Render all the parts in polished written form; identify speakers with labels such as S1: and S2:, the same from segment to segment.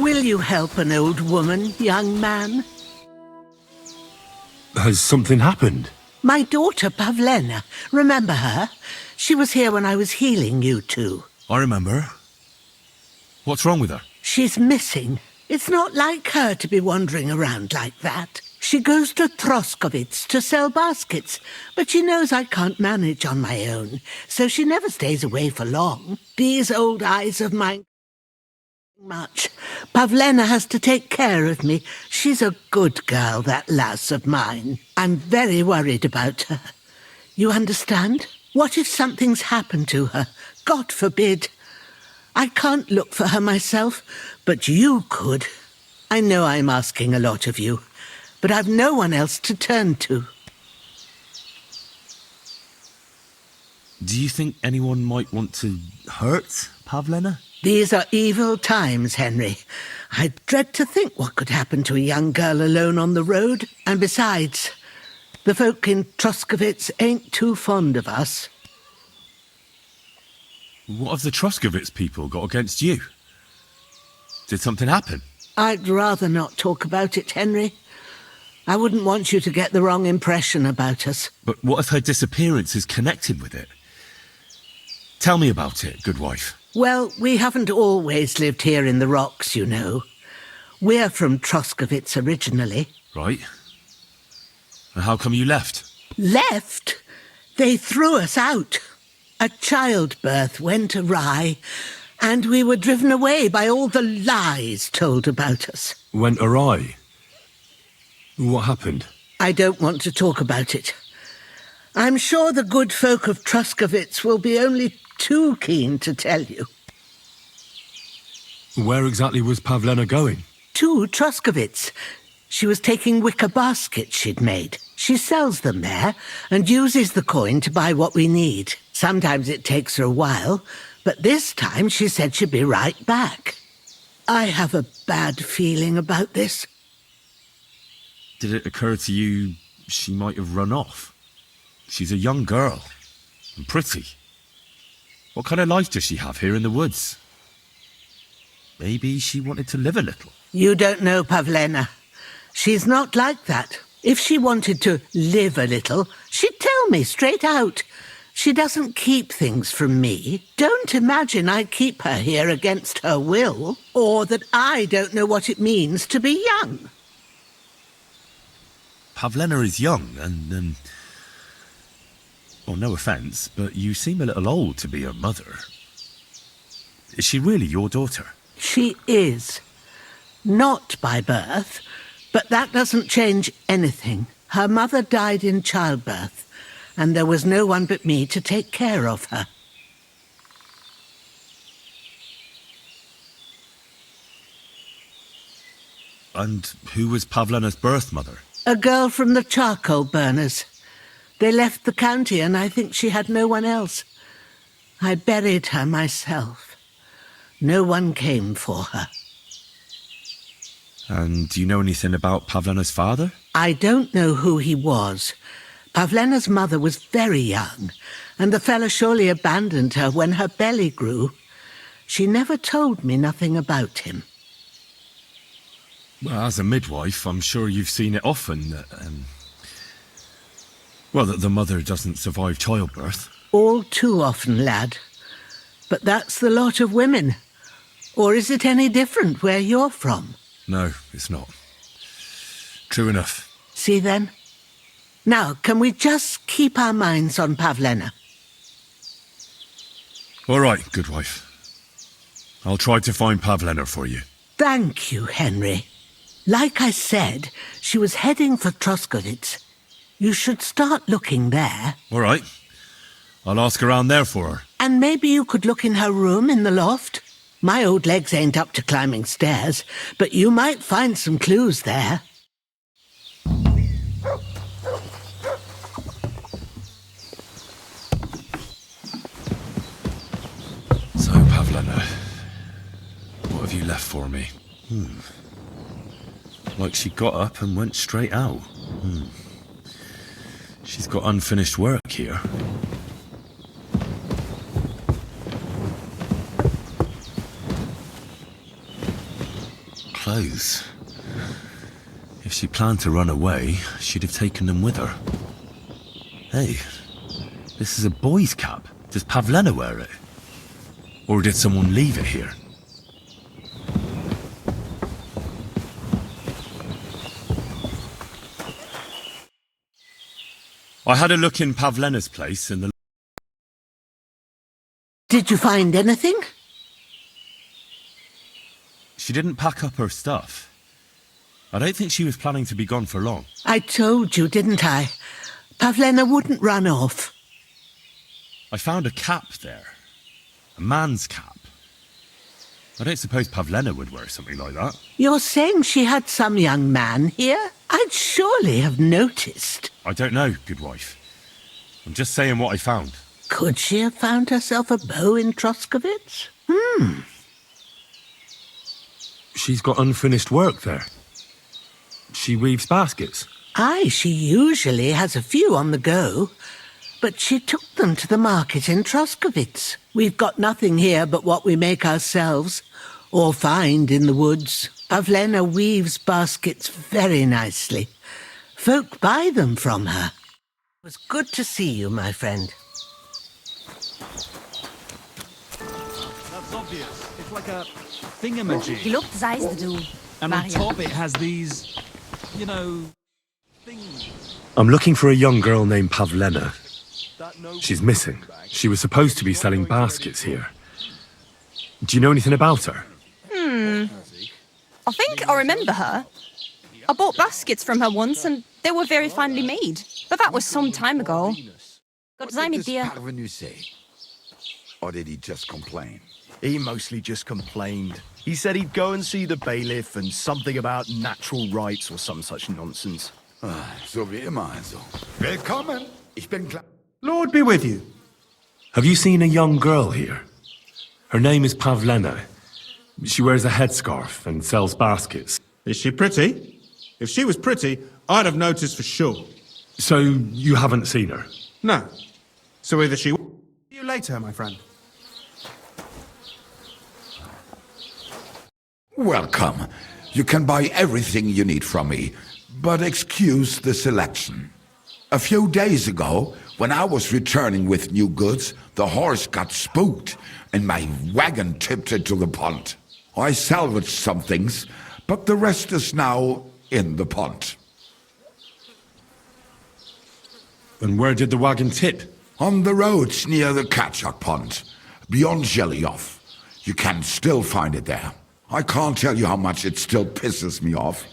S1: Will you help an old woman, young man?
S2: Has something happened?
S1: My daughter, Pavlena. Remember her? She was here when I was healing you two.
S3: I remember. What's wrong with her?
S1: She's missing. It's not like her to be wandering around like that. She goes to Troskovitz to sell baskets, but she knows I can't manage on my own, so she never stays away for long. These old eyes of mine... much. Pavlena has to take care of me. She's a good girl, that lass of mine. I'm very worried about her. You understand? What if something's happened to her? God forbid. I can't look for her myself, but you could. I know I'm asking a lot of you, but I've no one else to turn to.
S3: Do you think anyone might want to hurt Pavlena?
S1: These are evil times, Henry. I dread to think what could happen to a young girl alone on the road. And besides, the folk in Troskovitz ain't too fond of us.
S3: What have the Troskovitz people got against you? Did something happen?
S1: I'd rather not talk about it, Henry. I wouldn't want you to get the wrong impression about us.
S3: But what if her disappearance is connected with it? Tell me about it, good wife.
S1: Well, we haven't always lived here in the rocks, you know. We're from Troskovitz originally.
S3: Right. And how come you left?
S1: Left? They threw us out. A childbirth went awry, and we were driven away by all the lies told about us.
S2: Went awry? What happened?
S1: I don't want to talk about it. I'm sure the good folk of Troskovitz will be only too keen to tell you.
S2: Where exactly was Pavlena going?
S1: To Troskovitz. She was taking wicker baskets she'd made. She sells them there and uses the coin to buy what we need. Sometimes it takes her a while, but this time she said she'd be right back. I have a bad feeling about this.
S3: Did it occur to you she might have run off? She's a young girl and pretty. What kind of life does she have here in the woods? Maybe she wanted to live a little.
S1: You don't know Pavlena. She's not like that. If she wanted to live a little, she'd tell me straight out. She doesn't keep things from me. Don't imagine I keep her here against her will, or that I don't know what it means to be young.
S3: Pavlena is young and, well, no offence, but you seem a little old to be her mother. Is she really your daughter?
S1: She is. Not by birth, but that doesn't change anything. Her mother died in childbirth, and there was no one but me to take care of her.
S3: And who was Pavlena's birth mother?
S1: A girl from the charcoal burners. They left the county, and I think she had no one else. I buried her myself. No one came for her.
S3: And do you know anything about Pavlena's father?
S1: I don't know who he was. Pavlena's mother was very young, and the fella surely abandoned her when her belly grew. She never told me nothing about him.
S3: Well, as a midwife, I'm sure you've seen it often that, that the mother doesn't survive childbirth.
S1: All too often, lad. But that's the lot of women. Or is it any different where you're from?
S3: No, it's not. True enough.
S1: See then? Now, can we just keep our minds on Pavlena?
S3: All right, good wife. I'll try to find Pavlena for you.
S1: Thank you, Henry. Like I said, she was heading for Troskovitz. You should start looking there.
S3: All right. I'll ask around there for her.
S1: And maybe you could look in her room in the loft. My old legs ain't up to climbing stairs, but you might find some clues there.
S3: So, Pavlena, what have you left for me? Like she got up and went straight out. She's got unfinished work here. clothes. If she planned to run away, she'd have taken them with her. Hey, this is a boy's cap. Does Pavlena wear it? Or did someone leave it here? I had a look in Pavlena's place and the...
S1: Did you find anything?
S3: She didn't pack up her stuff. I don't think she was planning to be gone for long.
S1: I told you, didn't I? Pavlena wouldn't run off.
S3: I found a cap there. A man's cap. I don't suppose Pavlena would wear something like that.
S1: You're saying she had some young man here? I'd surely have noticed.
S3: I don't know, good wife. I'm just saying what I found.
S1: Could she have found herself a beau in Troskovitz?
S2: She's got unfinished work there. She weaves baskets.
S1: Aye, she usually has a few on the go. But she took them to the market in Troskovitz. We've got nothing here but what we make ourselves, or find in the woods. Pavlena weaves baskets very nicely. Folk buy them from her. It was good to see you, my friend.
S4: That's obvious. It's like a thingamajig.
S5: Geloopt zij ze doen.
S4: And on
S5: Maria.
S4: top it has these, you know, things.
S2: I'm looking for a young girl named Pavlena. She's missing. She was supposed to be selling baskets here. Do you know anything about her?
S5: I think I remember her. I bought baskets from her once and they were very finely made. But that was some time ago. God zijn
S6: What
S5: dear.
S6: does Parvenu say? Or did he just complain?
S7: He mostly just complained. He said he'd go and see the bailiff and something about natural rights or some such nonsense.
S6: So wie immer also. Willkommen. Ich bin klar.
S8: Lord be with you.
S2: Have you seen a young girl here? Her name is Pavlena. She wears a headscarf and sells baskets.
S8: Is she pretty? If she was pretty, I'd have noticed for sure.
S2: So you haven't seen her?
S8: No. So either she... See you later, my friend.
S6: Welcome. You can buy everything you need from me, but excuse the selection. A few days ago, when I was returning with new goods, the horse got spooked and my wagon tipped into the pond. I salvaged some things, but the rest is now in the pond.
S2: And where did the wagon tip?
S6: On the roads near the Katchak pond, beyond Zhelyov. You can still find it there. I can't tell you how much it still pisses me off.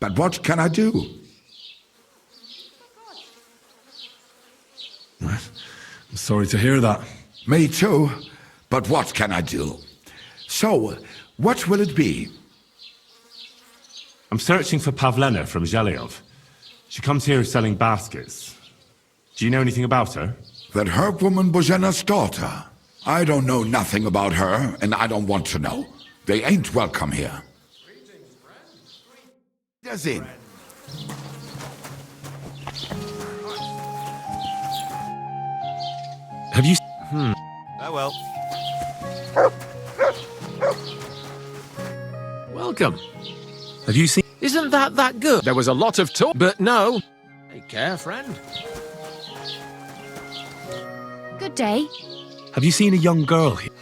S6: But what can I do?
S2: I'm sorry to hear that.
S6: Me too. But what can I do? So, what will it be?
S2: I'm searching for Pavlena from Zhelyov. She comes here selling baskets. Do you know anything about her?
S6: That herb woman Božena's daughter. I don't know nothing about her, and I don't want to know. They ain't welcome here. Wiedersehen.
S2: Have you...
S7: Oh well.
S9: Welcome.
S2: Have you seen...
S9: Isn't that good? There was a lot of talk, but no. Take care, friend.
S10: Good day.
S2: Have you seen a young girl here?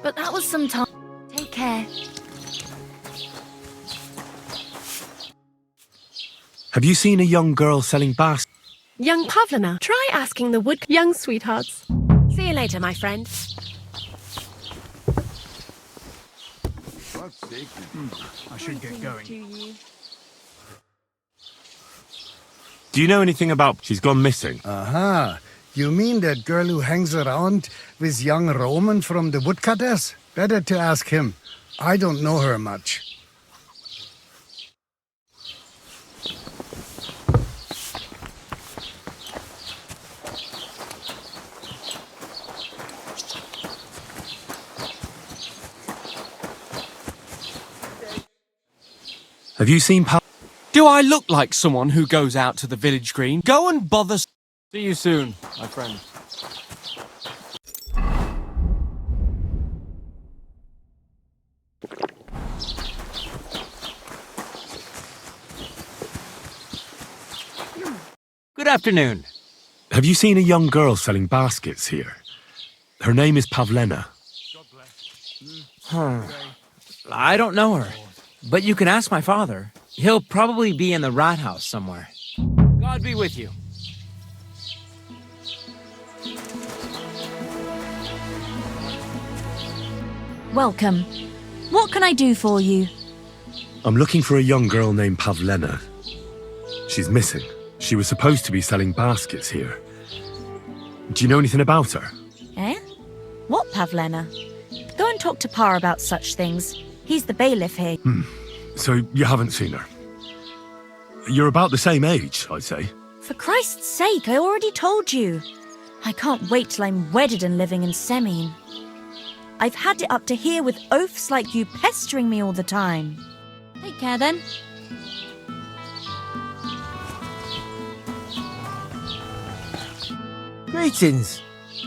S10: But that was some time. Take care.
S2: Have you seen a young girl selling baskets?
S11: Young Pavlena, try asking the wood young sweethearts. See you later, my friend.
S4: I should get going.
S2: Do you know anything about... She's gone missing.
S12: Aha. You mean that girl who hangs around with young Roman from the woodcutters? Better to ask him. I don't know her much.
S2: Have you seen
S4: Do I look like someone who goes out to the village green? Go and bother... See you soon, my friend. afternoon.
S2: Have you seen a young girl selling baskets here? Her name is Pavlena.
S13: I don't know her, but you can ask my father. He'll probably be in the rat house somewhere.
S4: God be with you.
S10: Welcome. What can I do for you?
S2: I'm looking for a young girl named Pavlena. She's missing. She was supposed to be selling baskets here. Do you know anything about her?
S10: Eh? What Pavlena? Go and talk to Pa about such things. He's the bailiff here.
S2: So you haven't seen her? You're about the same age, I'd say.
S10: For Christ's sake, I already told you. I can't wait till I'm wedded and living in Semine. I've had it up to here with oafs like you pestering me all the time. Take care then.
S14: Greetings.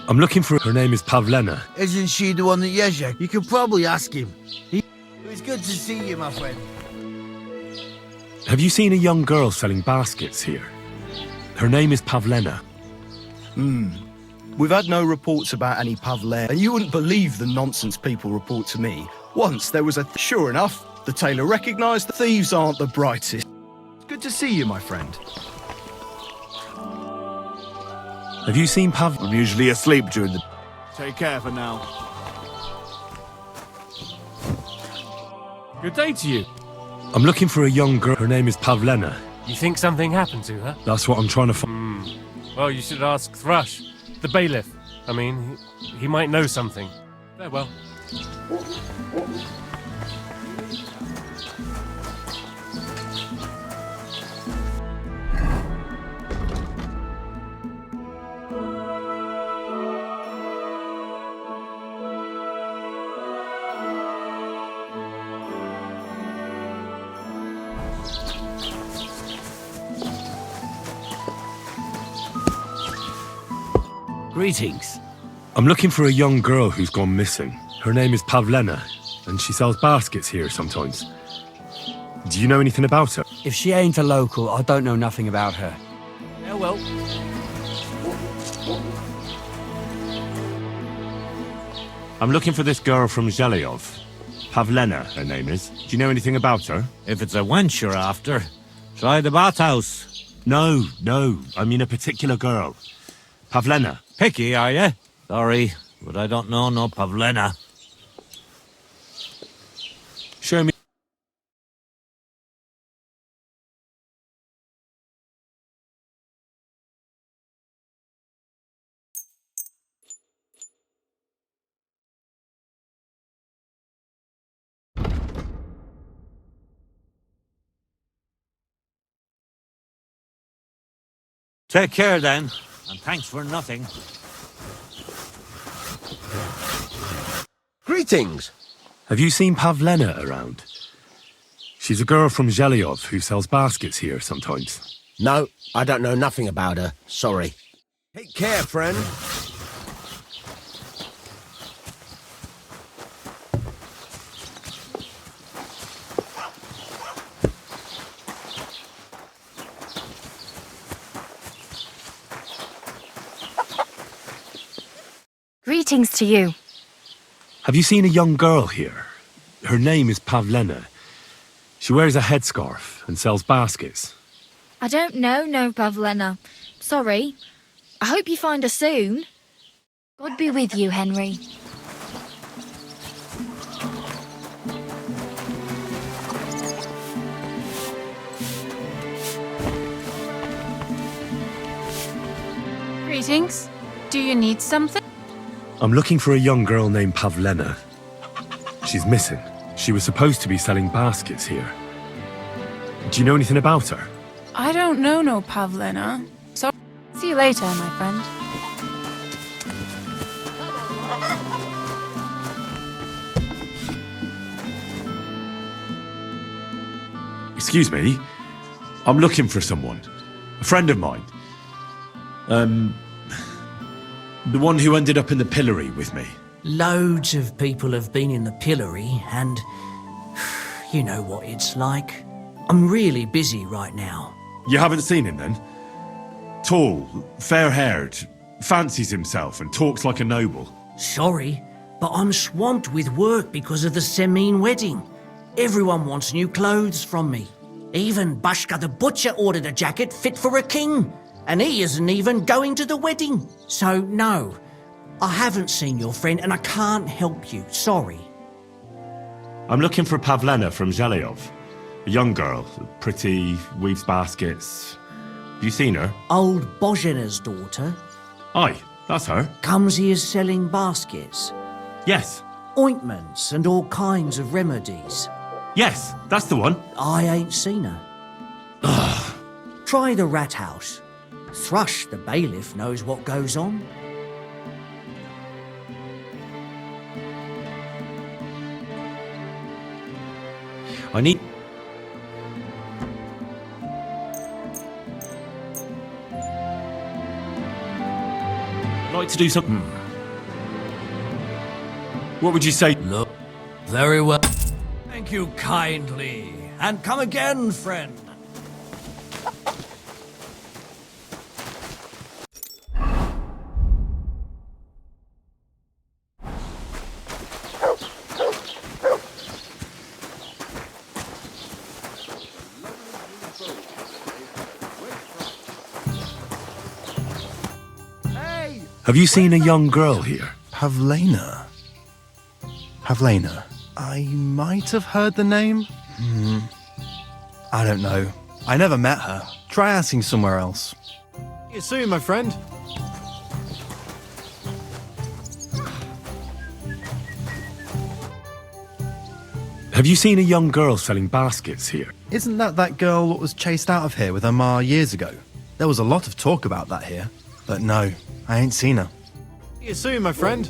S2: I'm looking for her name is Pavlena.
S14: Isn't she the one that yes you? You could probably ask him. It was good to see you, my friend.
S2: Have you seen a young girl selling baskets here? Her name is Pavlena.
S7: We've had no reports about any Pavlena, and you wouldn't believe the nonsense people report to me. Once there was a... Sure enough, the tailor recognised the thieves aren't the brightest. It's good to see you, my friend.
S2: Have you seen
S15: I'm usually asleep during the... Take care for now.
S4: Good day to you.
S2: I'm looking for a young girl. Her name is Pavlena.
S4: You think something happened to her?
S2: That's what I'm trying to find.
S4: Well, you should ask Thrush, the bailiff. I mean, he might know something. Farewell.
S14: Greetings.
S2: I'm looking for a young girl who's gone missing. Her name is Pavlena, and she sells baskets here sometimes. Do you know anything about her?
S14: If she ain't a local, I don't know nothing about her.
S4: Yeah, well.
S3: I'm looking for this girl from Zhelyov. Pavlena, her name is. Do you know anything about her?
S15: If it's a wench you're after, try the bathhouse.
S3: No, I mean a particular girl. Pavlena.
S15: Picky, are you? Sorry, but I don't know no Pavlena.
S3: Show me.
S15: Take care then, and thanks for nothing.
S14: Greetings.
S2: Have you seen Pavlena around? She's a girl from Zhelyov who sells baskets here sometimes.
S14: No, I don't know nothing about her. Sorry. Take care, friend.
S10: Greetings to you.
S2: Have you seen a young girl here? Her name is Pavlena. She wears a headscarf and sells baskets.
S10: I don't know no Pavlena. Sorry. I hope you find her soon. God be with you, Henry.
S16: Greetings. Do you need something?
S2: I'm looking for a young girl named Pavlena. She's missing. She was supposed to be selling baskets here. Do you know anything about her?
S16: I don't know no Pavlena. So, see you later, my friend.
S3: Excuse me. I'm looking for someone. A friend of mine. The one who ended up in the pillory with me.
S17: Loads of people have been in the pillory, and you know what it's like. I'm really busy right now.
S3: You haven't seen him then?
S2: Tall, fair-haired, fancies himself and talks like a noble.
S17: Sorry, but I'm swamped with work because of the Semine wedding. Everyone wants new clothes from me. Even Bashka the butcher ordered a jacket fit for a king, and he isn't even going to the wedding. So no, I haven't seen your friend and I can't help you, sorry.
S2: I'm looking for Pavlena from Zhelyov. A young girl, pretty, weaves baskets. Have you seen her?
S17: Old Bozhena's daughter.
S2: Aye, that's her.
S17: Comes here selling baskets.
S2: Yes.
S17: Ointments and all kinds of remedies.
S2: Yes, that's the one.
S17: I ain't seen her. Try the rat house. Thrush, the bailiff, knows what goes on.
S2: I need... I'd like to do something. What would you say?
S17: Look, very well. Thank you kindly. And come again, friend.
S2: Have you seen a young girl here?
S7: Pavlena? Pavlena? I might have heard the name. I don't know. I never met her. Try asking somewhere else.
S4: See you soon, my friend.
S2: Have you seen a young girl selling baskets here?
S7: Isn't that girl that was chased out of here with her ma years ago? There was a lot of talk about that here. But no, I ain't seen her.
S4: See you soon, my friend.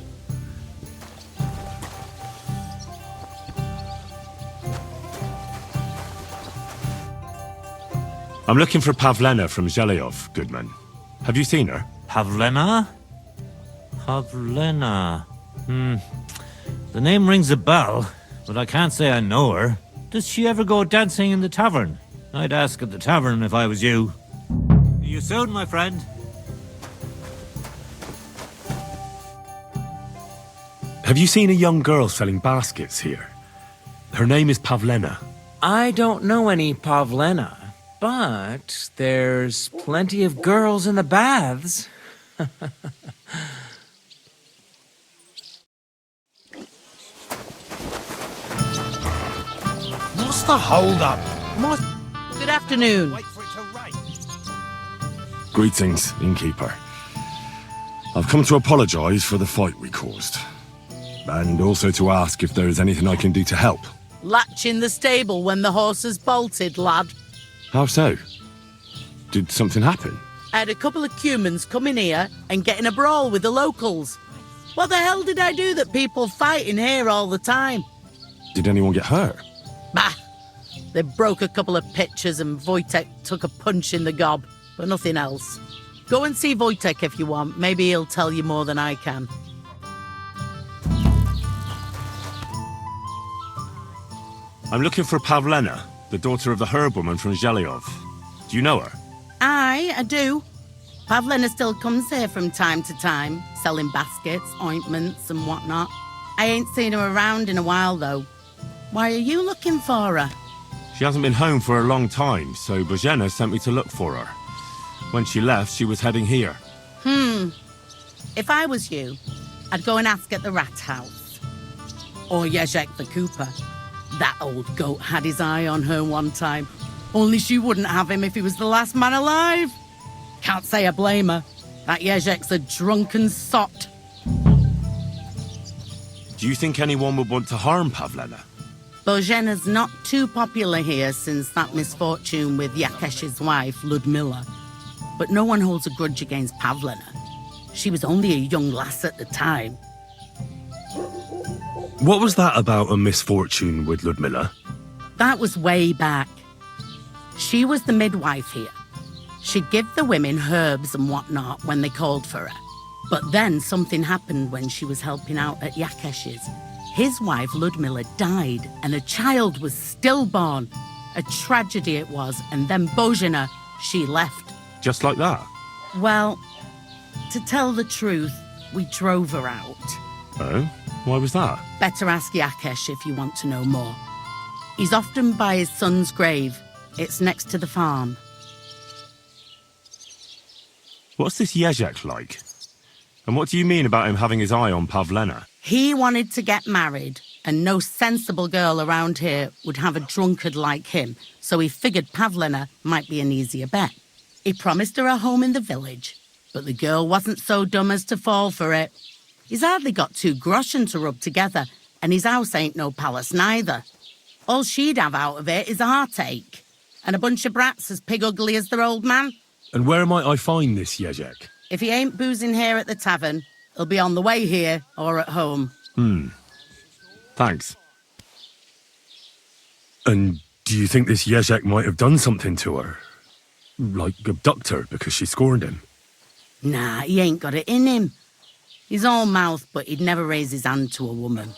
S2: I'm looking for Pavlena from Zhelyov, Goodman. Have you seen her?
S15: Pavlena? Pavlena. The name rings a bell, but I can't say I know her. Does she ever go dancing in the tavern? I'd ask at the tavern if I was you. See you soon, my friend.
S2: Have you seen a young girl selling baskets here? Her name is Pavlena.
S13: I don't know any Pavlena, but there's plenty of girls in the baths.
S14: What's the hold-up?
S18: Good afternoon.
S2: Greetings, innkeeper. I've come to apologize for the fight we caused. And also to ask if there is anything I can do to help.
S18: Latch in the stable when the horses bolted, lad.
S2: How so? Did something happen?
S18: I had a couple of cumans come in here and get in a brawl with the locals. What the hell did I do that people fight in here all the time?
S2: Did anyone get hurt?
S18: Bah! They broke a couple of pitchers and Wojtek took a punch in the gob, but nothing else. Go and see Wojtek if you want. Maybe he'll tell you more than I can.
S2: I'm looking for Pavlena, the daughter of the herbwoman from Zhelyov. Do you know her?
S18: Aye, I do. Pavlena still comes here from time to time, selling baskets, ointments and whatnot. I ain't seen her around in a while, though. Why are you looking for her?
S2: She hasn't been home for a long time, so Bozhena sent me to look for her. When she left, she was heading here.
S18: If I was you, I'd go and ask at the rat house. Or Jezek the cooper. That old goat had his eye on her one time. Only she wouldn't have him if he was the last man alive. Can't say I blame her. That Jezek's a drunken sot.
S2: Do you think anyone would want to harm Pavlena?
S18: Bozhena's not too popular here since that misfortune with Yakesh's wife, Ludmilla. But no one holds a grudge against Pavlena. She was only a young lass at the time.
S2: What was that about a misfortune with Ludmilla?
S18: That was way back. She was the midwife here. She'd give the women herbs and whatnot when they called for her. But then something happened when she was helping out at Yakesh's. His wife, Ludmilla, died and a child was stillborn. A tragedy it was, and then Bozhena, she left.
S2: Just like that?
S18: Well, to tell the truth, we drove her out.
S2: Oh? Why was that?
S18: Better ask Yakesh if you want to know more. He's often by his son's grave. It's next to the farm.
S2: What's this Jezek like? And what do you mean about him having his eye on Pavlena?
S18: He wanted to get married, and no sensible girl around here would have a drunkard like him, so he figured Pavlena might be an easier bet. He promised her a home in the village, but the girl wasn't so dumb as to fall for it. He's hardly got 2 groschen to rub together, and his house ain't no palace neither. All she'd have out of it is a heartache, and a bunch of brats as pig ugly as their old man.
S2: And where might I find this Jezek?
S18: If he ain't boozing here at the tavern, he'll be on the way here or at home.
S2: Thanks. And do you think this Jezek might have done something to her? Like abduct her because she scorned him?
S18: Nah, he ain't got it in him. He's all mouth, but he'd never raise his hand to a woman.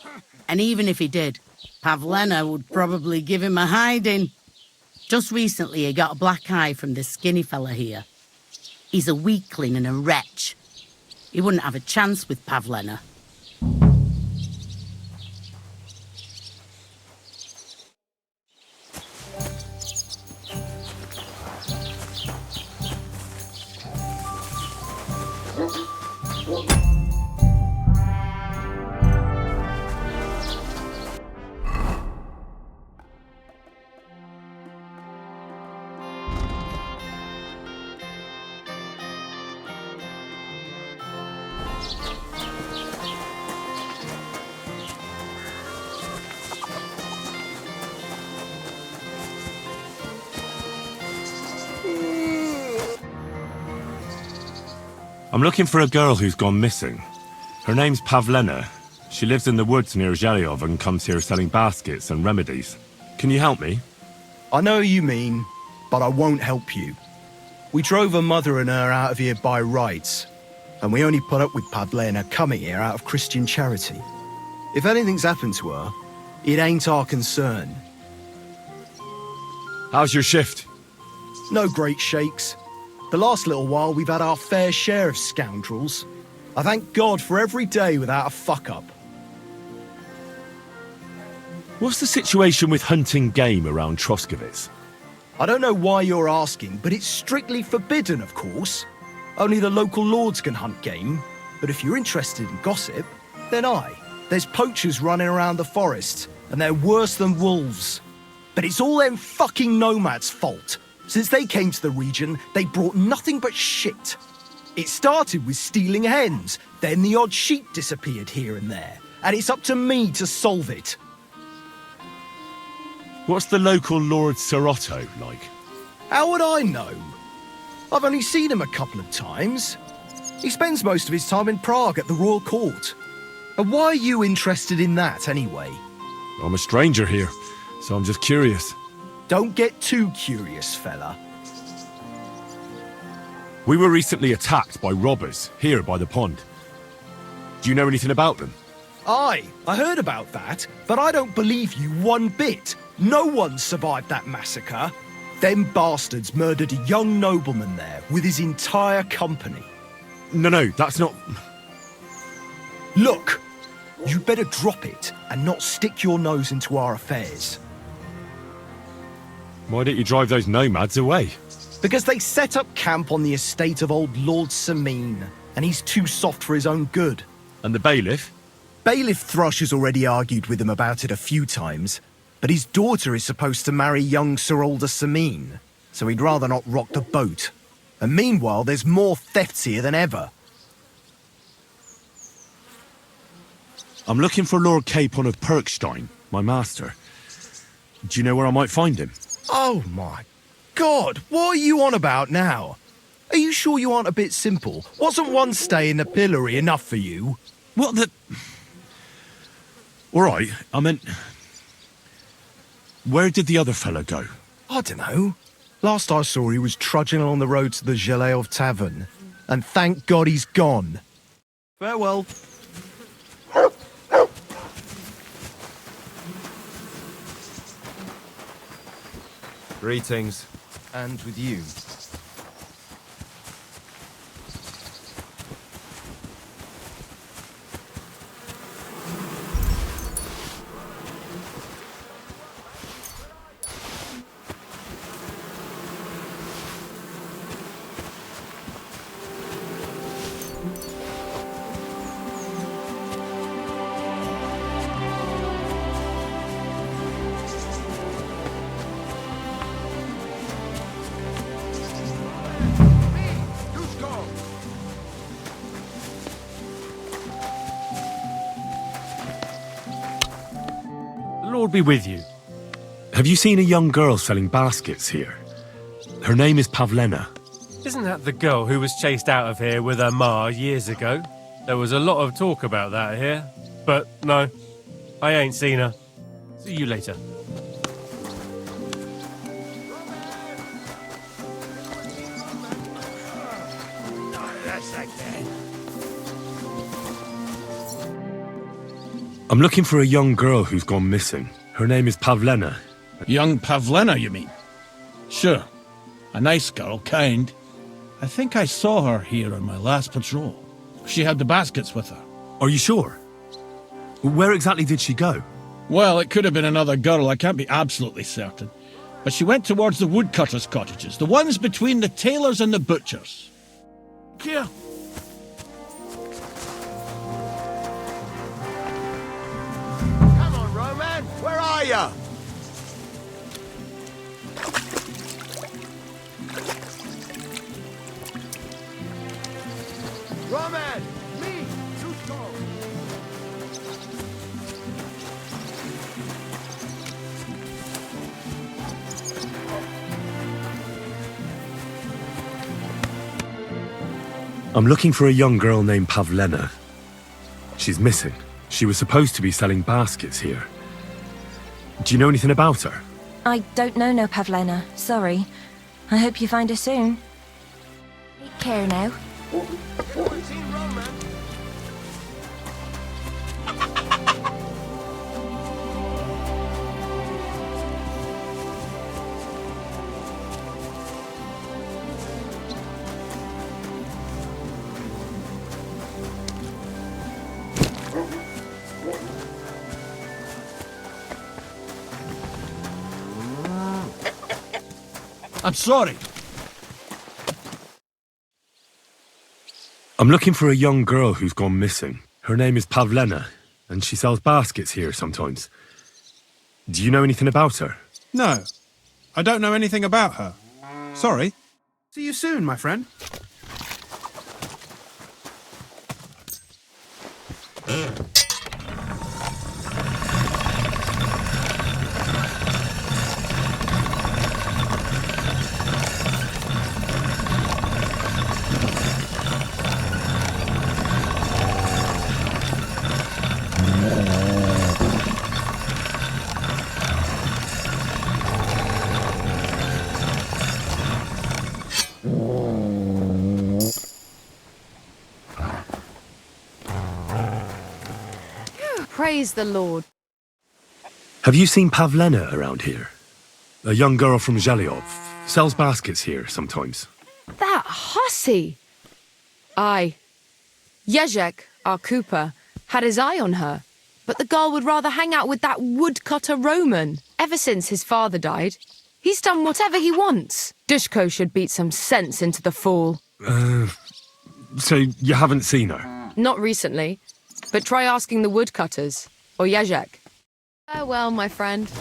S18: And even if he did, Pavlena would probably give him a hiding. Just recently, he got a black eye from this skinny fella here. He's a weakling and a wretch. He wouldn't have a chance with Pavlena.
S2: I'm looking for a girl who's gone missing. Her name's Pavlena. She lives in the woods near Zhelyov and comes here selling baskets and remedies. Can you help me?
S7: I know you mean, but I won't help you. We drove her mother and her out of here by rights, and we only put up with Pavlena coming here out of Christian charity. If anything's happened to her, it ain't our concern.
S2: How's your shift?
S7: No great shakes. The last little while we've had our fair share of scoundrels. I thank God for every day without a fuck-up.
S2: What's the situation with hunting game around Troskovitz?
S7: I don't know why you're asking, but it's strictly forbidden, of course. Only the local lords can hunt game. But if you're interested in gossip, then there's poachers running around the forest, and they're worse than wolves. But it's all them fucking nomads' fault. Since they came to the region, they brought nothing but shit. It started with stealing hens, then the odd sheep disappeared here and there, and it's up to me to solve it.
S2: What's the local Lord Serotto like?
S7: How would I know? I've only seen him a couple of times. He spends most of his time in Prague at the royal court. And why are you interested in that, anyway?
S2: I'm a stranger here, so I'm just curious.
S7: Don't get too curious, fella.
S2: We were recently attacked by robbers, here by the pond. Do you know anything about them?
S7: I heard about that, but I don't believe you one bit. No one survived that massacre. Them bastards murdered a young nobleman there with his entire company.
S2: No, that's not...
S7: Look, you better drop it and not stick your nose into our affairs.
S2: Why don't you drive those nomads away?
S7: Because they set up camp on the estate of old Lord Semin, and he's too soft for his own good.
S2: And the bailiff?
S7: Bailiff Thrush has already argued with him about it a few times, but his daughter is supposed to marry young Sir Alder Semin, so he'd rather not rock the boat. And meanwhile, there's more thefts here than ever.
S2: I'm looking for Lord Capon of Perkstein, my master. Do you know where I might find him?
S7: Oh my God, what are you on about now? Are you sure you aren't a bit simple? Wasn't one stay in the pillory enough for you?
S2: What the... All right, I meant... Where did the other fella go?
S7: I don't know. Last I saw, he was trudging along the road to the Zhelyov Tavern. And thank God he's gone. Farewell.
S4: Greetings. And with you. will be with you.
S2: Have you seen a young girl selling baskets here? Her name is Pavlena.
S4: Isn't that the girl who was chased out of here with her ma years ago? There was a lot of talk about that here. But no, I ain't seen her. See you later.
S2: I'm looking for a young girl who's gone missing. Her name is Pavlena.
S19: Young Pavlena, you mean? Sure. A nice girl, kind. I think I saw her here on my last patrol. She had the baskets with her.
S2: Are you sure? Where exactly did she go?
S19: Well, it could have been another girl, I can't be absolutely certain. But she went towards the woodcutters' cottages, the ones between the tailors and the butchers. Here.
S14: Come on, Roman. Where are you? Roman! Me! Tusko!
S2: I'm looking for a young girl named Pavlena. She's missing. She was supposed to be selling baskets here. Do you know anything about her?
S10: I don't know no Pavlena. Sorry. I hope you find her soon. Take care now.
S19: I'm sorry.
S2: I'm looking for a young girl who's gone missing. Her name is Pavlena, and she sells baskets here sometimes. Do you know anything about her?
S8: No, I don't know anything about her. Sorry.
S7: See you soon, my friend.
S16: Praise the Lord.
S2: Have you seen Pavlena around here? A young girl from Zhelyov. Sells baskets here sometimes.
S16: That hussy! Aye. Jezek, our cooper, had his eye on her, but the girl would rather hang out with that woodcutter Roman. Ever since his father died, he's done whatever he wants. Dushko should beat some sense into the fool.
S2: So you haven't seen her?
S16: Not recently, but try asking the woodcutters, or Jezek. Farewell, my friend.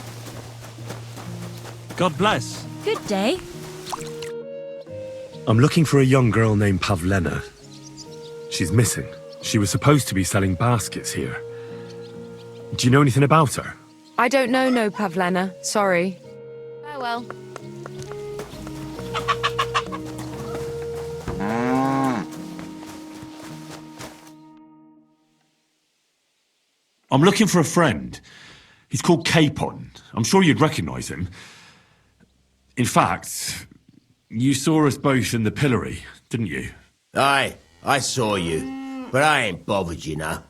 S15: God bless.
S10: Good day.
S2: I'm looking for a young girl named Pavlena. She's missing. She was supposed to be selling baskets here. Do you know anything about her?
S16: I don't know no Pavlena, sorry. Farewell.
S3: I'm looking for a friend. He's called Capon. I'm sure you'd recognise him. In fact, you saw us both in the pillory, didn't you?
S14: Aye, I saw you, but I ain't bothered, you know.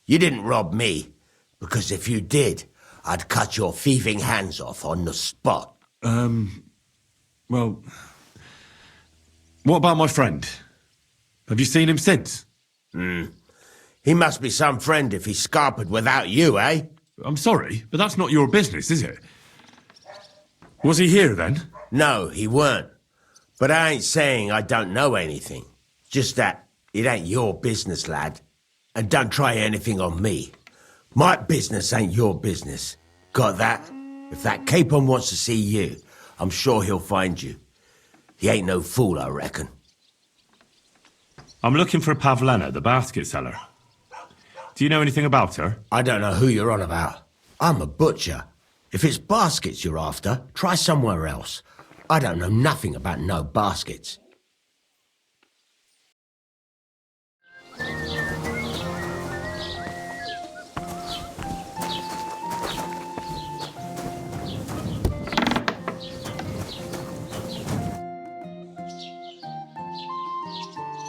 S14: You didn't rob me, because if you did, I'd cut your thieving hands off on the spot.
S3: Well, what about my friend? Have you seen him since?
S14: He must be some friend if he's scarpered without you, eh?
S3: I'm sorry, but that's not your business, is it? Was he here then?
S14: No, he weren't. But I ain't saying I don't know anything. Just that it ain't your business, lad. And don't try anything on me. My business ain't your business. Got that? If that Capon wants to see you, I'm sure he'll find you. He ain't no fool, I reckon.
S3: I'm looking for Pavlena, the basket seller. Do you know anything about her?
S14: I don't know who you're on about. I'm a butcher. If it's baskets you're after, try somewhere else. I don't know nothing about no baskets.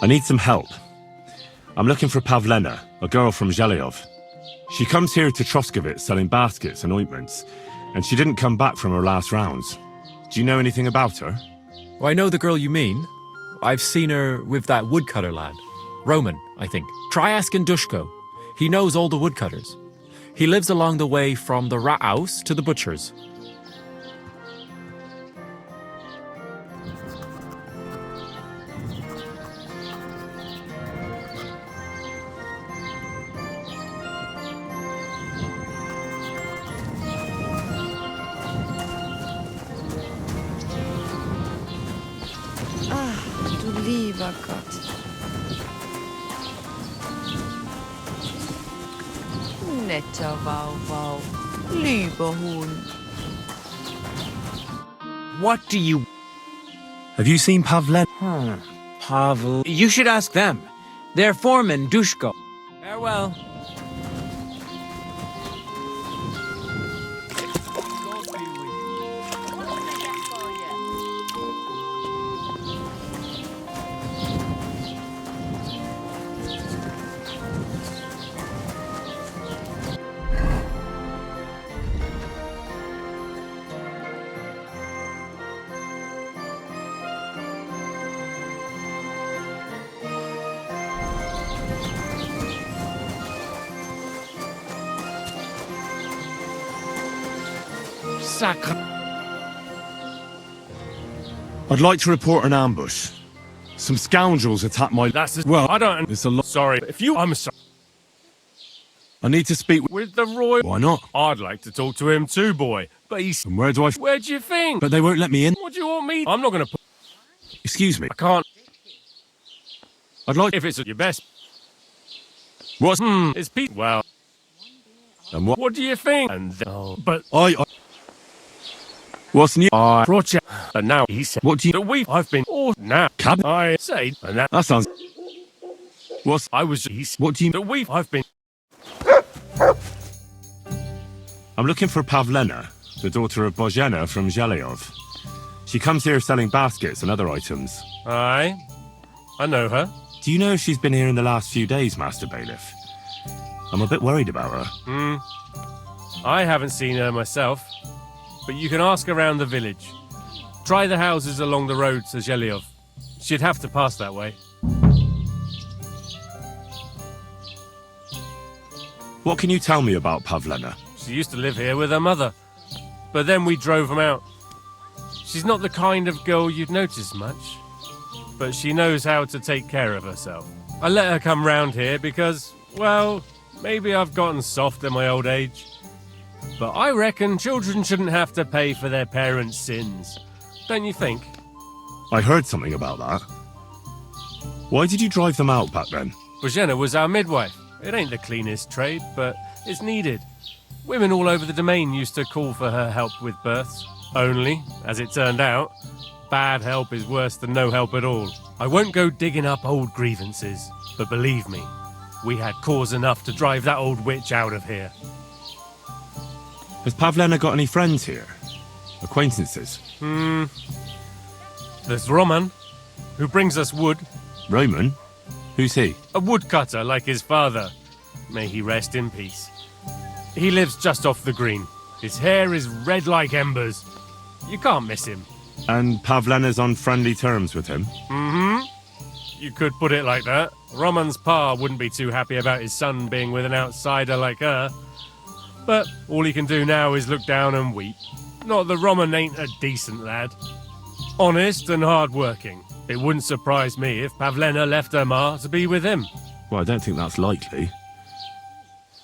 S2: I need some help. I'm looking for Pavlena, a girl from Zhelyov. She comes here to Troskovitz selling baskets and ointments, and she didn't come back from her last rounds. Do you know anything about her?
S20: Oh, I know the girl you mean. I've seen her with that woodcutter lad. Roman, I think. Try asking Dushko. He knows all the woodcutters. He lives along the way from the rat house to the butcher's.
S16: Du lieber Gott. Netter Wauwau. Lieber Hund.
S13: What do you...
S2: Have you seen Pavlena?
S13: Pavel... You should ask them. Their foreman, Dushko. Farewell.
S2: I'd like to report an ambush. Some scoundrels attacked my...
S4: Well, I don't...
S2: It's a lot...
S4: Sorry. If you... I'm sorry.
S2: I need to speak
S4: With the Roy...
S2: Why not?
S4: I'd like to talk to him too, boy. But he's...
S2: And where do I...
S4: Where do you think?
S2: But they won't let me in.
S4: What do you want me... I'm not going to put...
S2: Excuse me.
S4: I can't...
S2: I'd like...
S4: If it's at your best...
S2: What's...
S4: It's Pete... Well...
S2: And what...
S4: What do you think? And... But...
S2: What's new?
S4: I brought you... And now he said...
S2: What do you...
S4: That I've been... Oh, now...
S2: Cab...
S4: I say... And
S2: That sounds... What's...
S4: I was...
S2: What do you...
S4: That I've been...
S2: I'm looking for Pavlena, the daughter of Bozhena from Zhelyov. She comes here selling baskets and other items.
S4: Aye. I know her.
S2: Do you know if she's been here in the last few days, Master Bailiff? I'm a bit worried about her.
S4: I haven't seen her myself. But you can ask around the village. Try the houses along the road to Zhelyov. She'd have to pass that way.
S2: What can you tell me about Pavlena?
S4: She used to live here with her mother. But then we drove them out. She's not the kind of girl you'd notice much. But she knows how to take care of herself. I let her come round here because, well, maybe I've gotten soft in my old age. But I reckon children shouldn't have to pay for their parents' sins. Don't you think?
S2: I heard something about that. Why did you drive them out back then?
S4: Bozhena was our midwife. It ain't the cleanest trade, but it's needed. Women all over the domain used to call for her help with births. Only, as it turned out, bad help is worse than no help at all. I won't go digging up old grievances, but believe me, we had cause enough to drive that old witch out of here.
S2: Has Pavlena got any friends here? Acquaintances?
S4: There's Roman, who brings us wood.
S2: Roman? Who's he?
S4: A woodcutter like his father. May he rest in peace. He lives just off the green. His hair is red like embers. You can't miss him.
S2: And Pavlena's on friendly terms with him?
S4: You could put it like that. Roman's pa wouldn't be too happy about his son being with an outsider like her. But all he can do now is look down and weep. Not that Roman ain't a decent lad. Honest and hard-working. It wouldn't surprise me if Pavlena left her ma to be with him.
S2: Well, I don't think that's likely.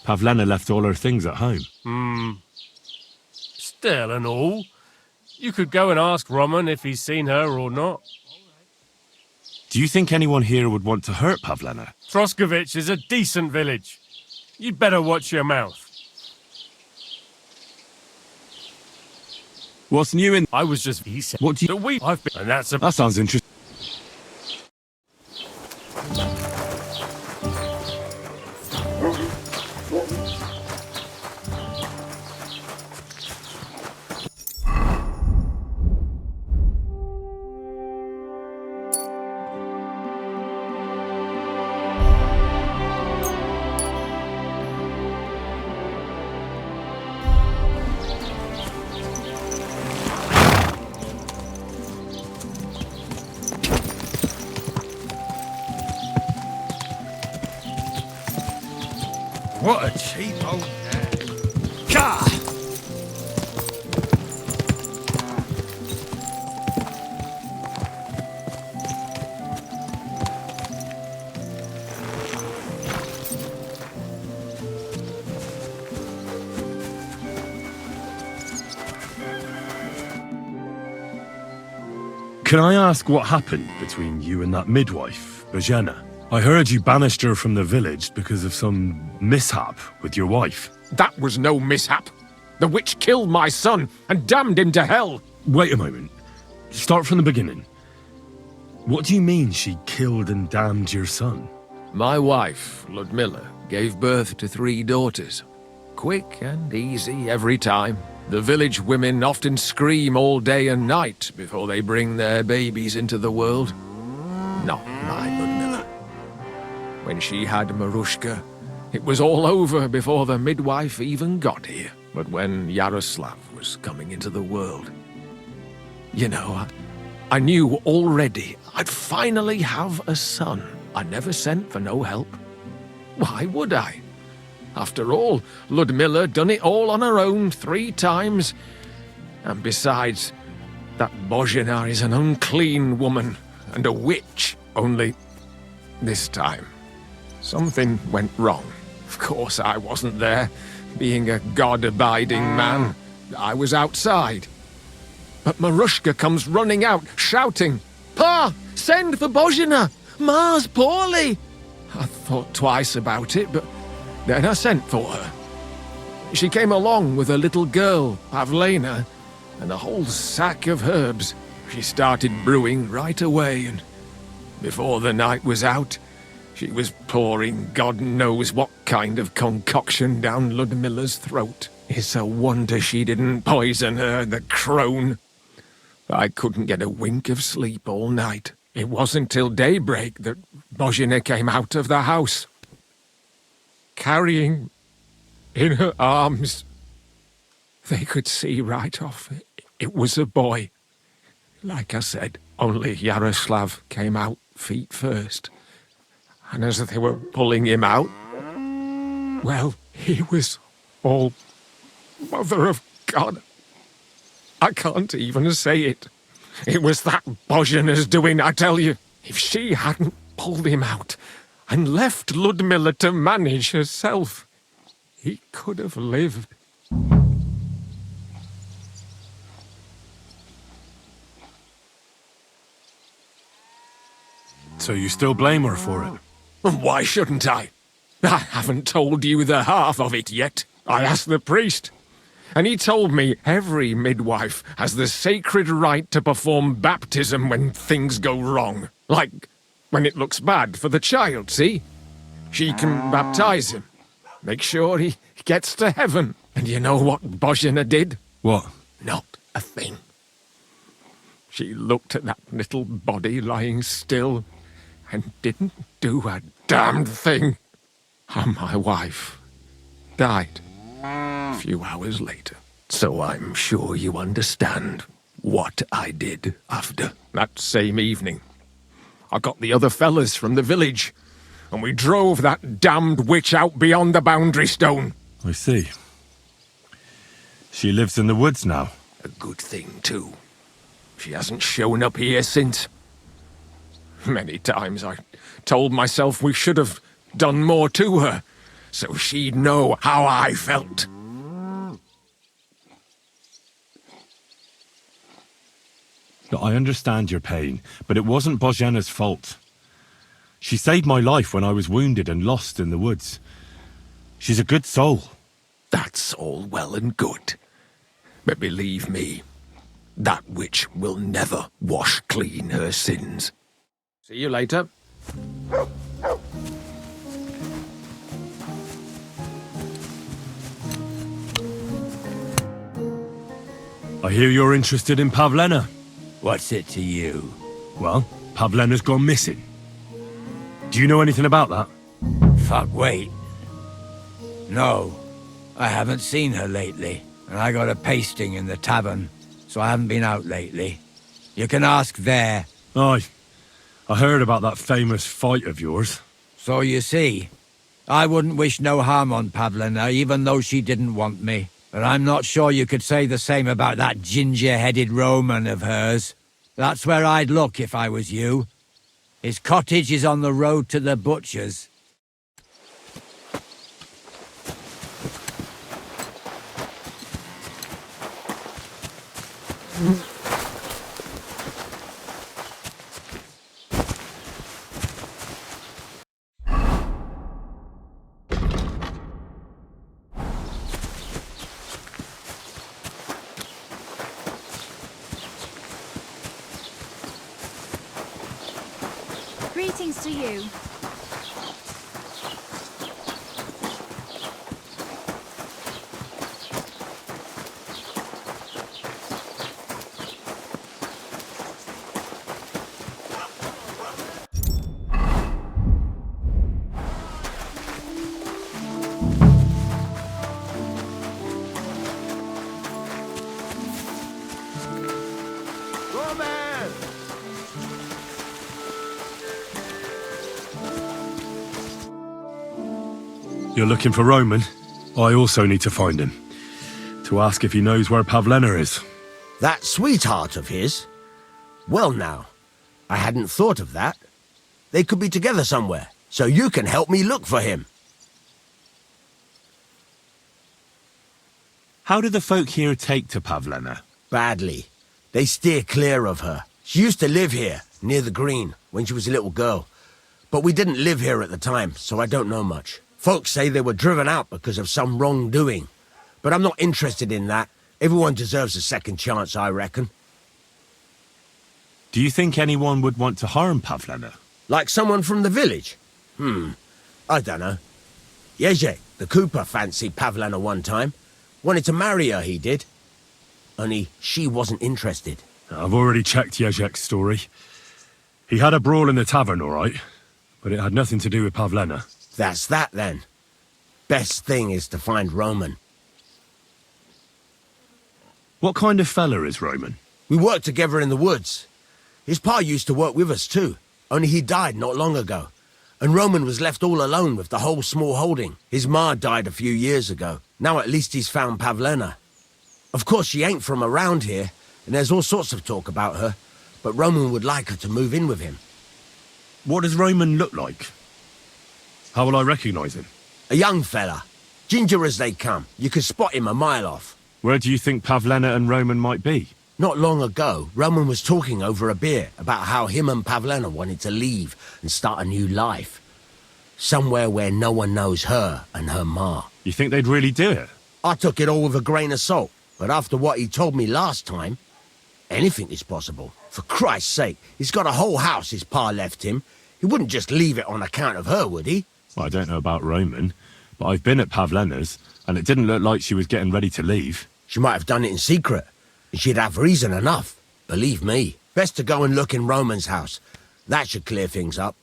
S2: Pavlena left all her things at home.
S4: Still and all, you could go and ask Roman if he's seen her or not.
S2: Do you think anyone here would want to hurt Pavlena?
S4: Troskovitz is a decent village. You'd better watch your mouth.
S2: What's new in...
S4: I was just... He said...
S2: What do you...
S4: I've been... And that's a...
S2: That sounds interesting.
S19: What a cheap old dad. Gah!
S2: Can I ask what happened between you and that midwife, Bojena? I heard you banished her from the village because of some mishap with your wife.
S9: That was no mishap. The witch killed my son and damned him to hell.
S2: Wait a moment. Start from the beginning. What do you mean she killed and damned your son?
S9: My wife, Ludmilla, gave birth to 3 daughters. Quick and easy every time. The village women often scream all day and night before they bring their babies into the world. Not my Ludmilla. When she had Marushka, it was all over before the midwife even got here. But when Yaroslav was coming into the world, you know, I knew already I'd finally have a son. I never sent for no help. Why would I? After all, Ludmilla done it all on her own 3 times. And besides, that Bozhena is an unclean woman and a witch. Only this time, something went wrong. Of course, I wasn't there. Being a God-abiding man, I was outside. But Marushka comes running out, shouting, "Pa, send for Bozhena! Ma's poorly!" I thought twice about it, but then I sent for her. She came along with a little girl, Pavlena, and a whole sack of herbs. She started brewing right away, and before the night was out, she was pouring God knows what kind of concoction down Ludmilla's throat. It's a wonder she didn't poison her, the crone. I couldn't get a wink of sleep all night. It wasn't till daybreak that Bozhena came out of the house, carrying in her arms. They could see right off it was a boy. Like I said, only Yaroslav came out feet first. And as they were pulling him out, well, he was all Mother of God. I can't even say it. It was that Bozhena's doing, I tell you. If she hadn't pulled him out and left Ludmilla to manage herself, he could have lived.
S2: So you still blame her for it?
S9: Why shouldn't I? I haven't told you the half of it yet. I asked the priest, and he told me every midwife has the sacred right to perform baptism when things go wrong. Like when it looks bad for the child, see? She can baptize him, make sure he gets to heaven. And you know what Bozhena did?
S2: What?
S9: Not a thing. She looked at that little body lying still and didn't do a damned thing. And my wife died a few hours later. So I'm sure you understand what I did after. That same evening, I got the other fellas from the village, and we drove that damned witch out beyond the boundary stone.
S2: I see. She lives in the woods now.
S9: A good thing, too. She hasn't shown up here since. Many times I told myself we should have done more to her, so she'd know how I felt.
S2: Look, I understand your pain, but it wasn't Bozhena's fault. She saved my life when I was wounded and lost in the woods. She's a good soul.
S9: That's all well and good. But believe me, That witch will never wash clean her sins. See you later.
S2: I hear you're interested in Pavlena.
S21: What's it to you?
S2: Well, Pavlena's gone missing. Do you know anything about that?
S21: Fuck, wait. No, I haven't seen her lately, and I got a pasting in the tavern, so I haven't been out lately. You can ask there.
S2: Aye. I heard about that famous fight of yours.
S21: So you see, I wouldn't wish no harm on Pavlena, even though she didn't want me. But I'm not sure you could say the same about that ginger-headed Roman of hers. That's where I'd look if I was you. His cottage is on the road to the butcher's.
S10: Greetings to you.
S2: You're looking for Roman? I also need to find him. To ask if he knows where Pavlena is.
S14: That sweetheart of his? Well now, I hadn't thought of that. They could be together somewhere, so you can help me look for him.
S2: How do the folk here take to Pavlena?
S14: Badly. They steer clear of her. She used to live here, near the green, when she was a little girl. But we didn't live here at the time, so I don't know much. Folks say they were driven out because of some wrongdoing. But I'm not interested in that. Everyone deserves a second chance, I reckon.
S2: Do you think anyone would want to harm Pavlena?
S14: Like someone from the village? I don't know. Jezek, the cooper, fancied Pavlena one time. Wanted to marry her, he did. Only she wasn't interested.
S2: I've already checked Jezek's story. He had a brawl in the tavern, all right. But it had nothing to do with Pavlena.
S14: That's that, then. Best thing is to find Roman.
S2: What kind of fella is Roman?
S14: We worked together in the woods. His pa used to work with us too, only he died not long ago. And Roman was left all alone with the whole small holding. His ma died a few years ago. Now at least he's found Pavlena. Of course she ain't from around here, and there's all sorts of talk about her, but Roman would like her to move in with him.
S2: What does Roman look like? How will I recognise him?
S14: A young fella. Ginger as they come. You could spot him a mile off.
S2: Where do you think Pavlena and Roman might be?
S14: Not long ago, Roman was talking over a beer about how him and Pavlena wanted to leave and start a new life. Somewhere where no one knows her and her ma.
S2: You think they'd really do it?
S14: I took it all with a grain of salt, but after what he told me last time, anything is possible. For Christ's sake, he's got a whole house his pa left him. He wouldn't just leave it on account of her, would he?
S2: Well, I don't know about Roman, but I've been at Pavlena's, and it didn't look like she was getting ready to leave.
S14: She might have done it in secret, and she'd have reason enough. Believe me. Best to go and look in Roman's house. That should clear things up.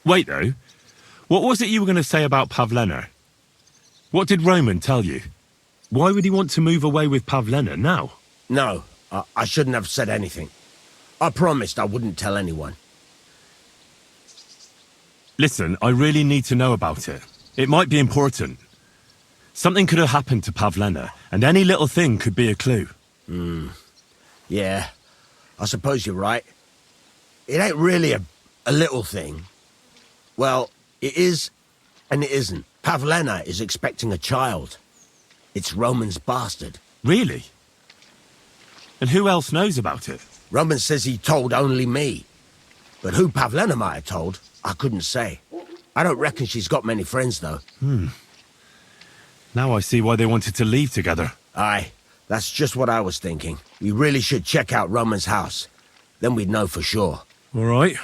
S2: Wait, though. What was it you were going to say about Pavlena? What did Roman tell you? Why would he want to move away with Pavlena now?
S14: No, I shouldn't have said anything. I promised I wouldn't tell anyone.
S2: Listen, I really need to know about it. It might be important. Something could have happened to Pavlena, and any little thing could be a clue.
S14: Yeah, I suppose you're right. It ain't really a little thing. Well, it is, and it isn't. Pavlena is expecting a child. It's Roman's bastard.
S2: Really? And who else knows about it?
S14: Roman says he told only me. But who Pavlena might have told, I couldn't say. I don't reckon she's got many friends, though.
S2: Now I see why they wanted to leave together.
S14: Aye. That's just what I was thinking. We really should check out Roman's house. Then we'd know for sure.
S2: All right.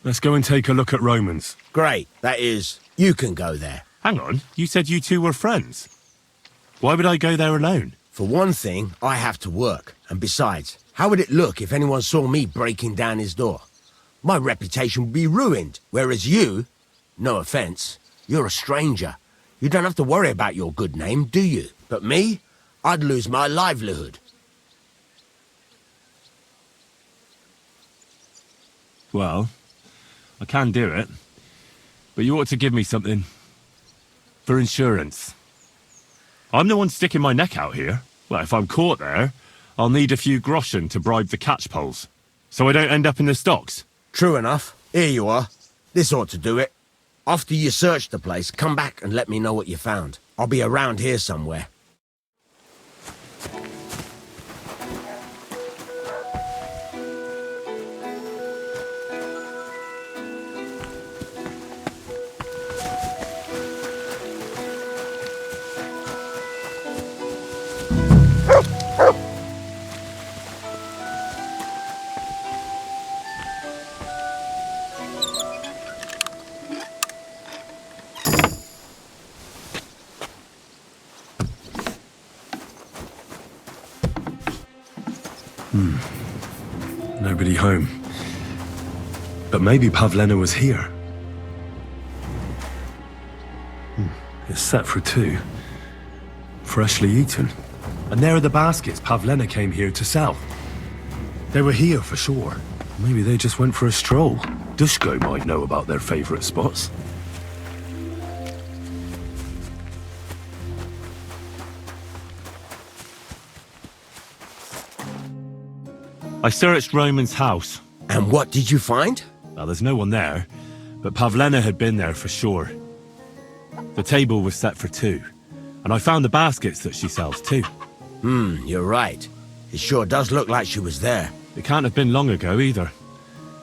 S2: Let's go and take a look at Roman's.
S14: Great. That is, you can go there.
S2: Hang on, you said you two were friends. Why would I go there alone?
S14: For one thing, I have to work. And besides, how would it look if anyone saw me breaking down his door? My reputation would be ruined. Whereas you, no offense, you're a stranger. You don't have to worry about your good name, do you? But me, I'd lose my livelihood.
S2: Well, I can do it. But you ought to give me something. For insurance. I'm the one sticking my neck out here. Well, if I'm caught there, I'll need a few groschen to bribe the catchpoles. So I don't end up in the stocks.
S14: True enough. Here you are. This ought to do it. After you search the place, come back and let me know what you found. I'll be around here somewhere.
S2: Nobody home. But maybe Pavlena was here. It's set for 2. Freshly eaten. And there are the baskets Pavlena came here to sell. They were here for sure. Maybe they just went for a stroll. Dushko might know about their favourite spots. I searched Roman's house.
S14: And what did you find?
S2: Well, there's no one there, but Pavlena had been there for sure. The table was set for 2, and I found the baskets that she sells too.
S14: You're right. It sure does look like she was there.
S2: It can't have been long ago either.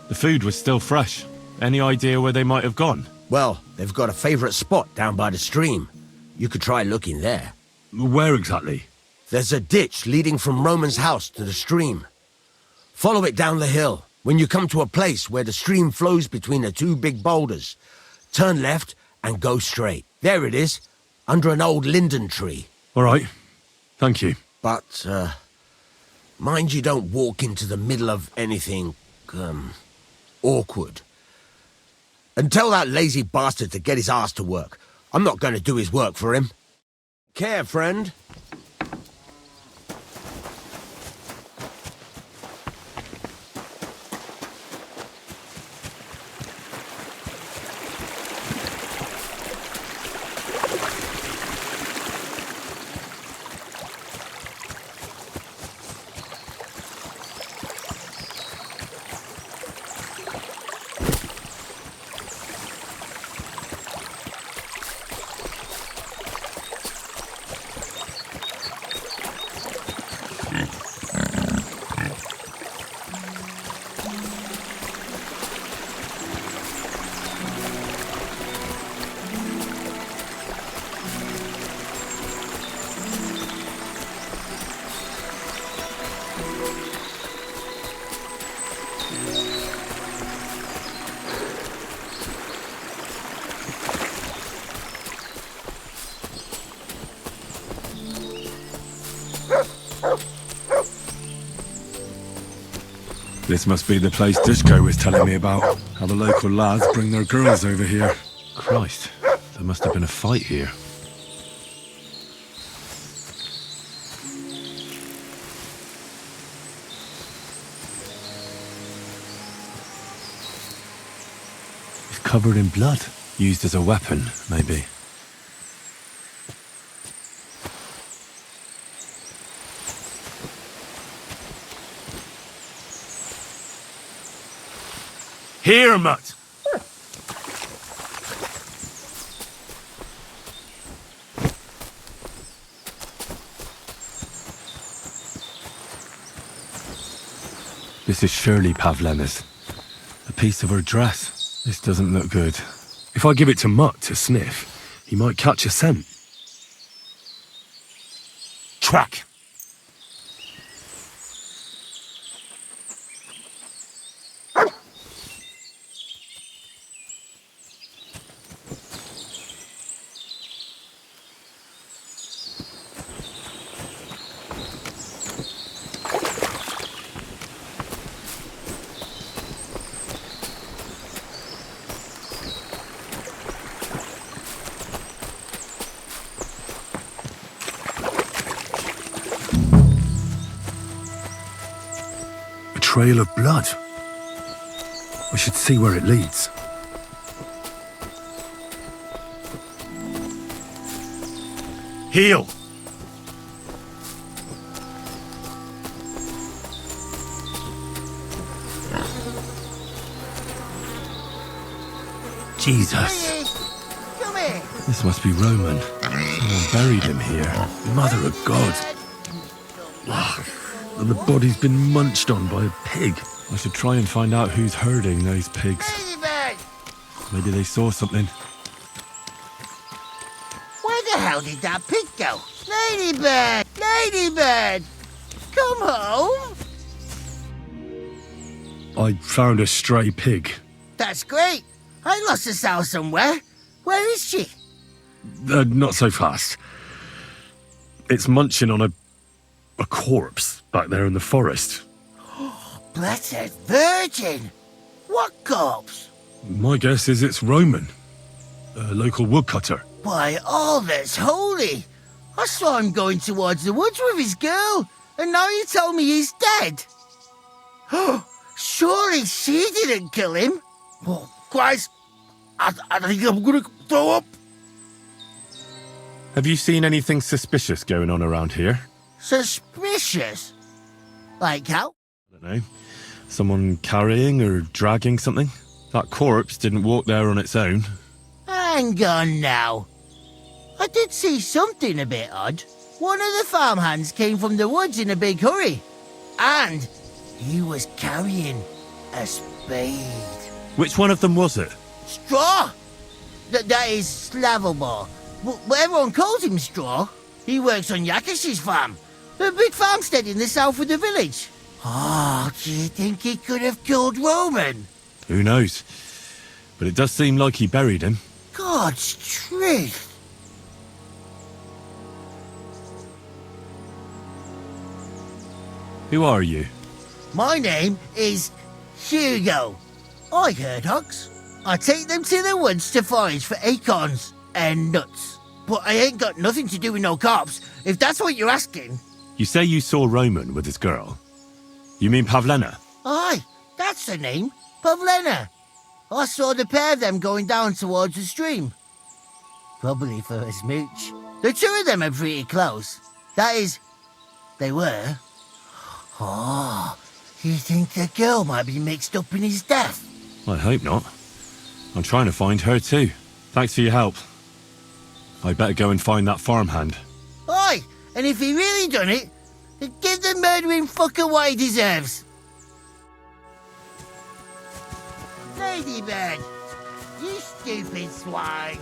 S2: The food was still fresh. Any idea where they might have gone?
S14: Well, they've got a favourite spot down by the stream. You could try looking there.
S2: Where exactly?
S14: There's a ditch leading from Roman's house to the stream. Follow it down the hill. When you come to a place where the stream flows between the 2 big boulders, turn left and go straight. There it is, under an old linden tree.
S2: All right. Thank you.
S14: But, mind you don't walk into the middle of anything, awkward. And tell that lazy bastard to get his ass to work. I'm not going to do his work for him. Care, friend.
S2: This must be the place Dushko was telling me about. How the local lads bring their girls over here. Christ, there must have been a fight here. It's covered in blood. Used as a weapon, maybe. Here, mutt! This is surely Pavlena's. A piece of her dress. This doesn't look good. If I give it to Mutt to sniff, he might catch a scent. Track!
S1: trail of blood. I should see where it leads.
S2: Heal!
S1: Jesus.
S14: Come here.
S1: This must be Roman. Someone buried him here. Mother of God. And the body's been munched on by a pig.
S2: I should try and find out who's herding those pigs.
S14: Ladybird!
S2: Maybe they saw something.
S14: Where the hell did that pig go? Ladybird! Ladybird! Come home!
S1: I found a stray pig.
S14: That's great. I lost a sow somewhere. Where is she?
S1: Not so fast. It's munching on a corpse back there in the forest.
S14: Blessed Virgin! What corpse?
S1: My guess is it's Roman, a local woodcutter.
S14: By all that's holy! I saw him going towards the woods with his girl, and now you tell me he's dead. Surely she didn't kill him. Oh, Christ! I think I'm gonna throw up.
S2: Have you seen anything suspicious going on around here?
S14: Suspicious? Like how?
S2: I don't know. Someone carrying or dragging something? That corpse didn't walk there on its own.
S14: Hang on now. I did see something a bit odd. One of the farmhands came from the woods in a big hurry. And he was carrying a spade.
S2: Which one of them was it?
S14: Straw! That is Slavomir. But everyone calls him Straw. He works on Yakish's farm. A big farmstead in the south of the village. Oh, do you think he could have killed Roman?
S2: Who knows? But it does seem like he buried him.
S14: God's truth.
S2: Who are you?
S14: My name is Hugo. I herd hogs. I take them to the woods to forage for acorns and nuts. But I ain't got nothing to do with no cops, if that's what you're asking.
S2: You say you saw Roman with his girl. You mean Pavlena?
S14: Aye, that's the name. Pavlena. I saw the pair of them going down towards the stream. Probably for a smooch. The two of them are pretty close. That is, they were. Oh, you think the girl might be mixed up in his death?
S2: I hope not. I'm trying to find her too. Thanks for your help. I'd better go and find that farmhand.
S14: Aye, and if he really done it, then give the murdering fucker what he deserves. Ladybird, you stupid swine.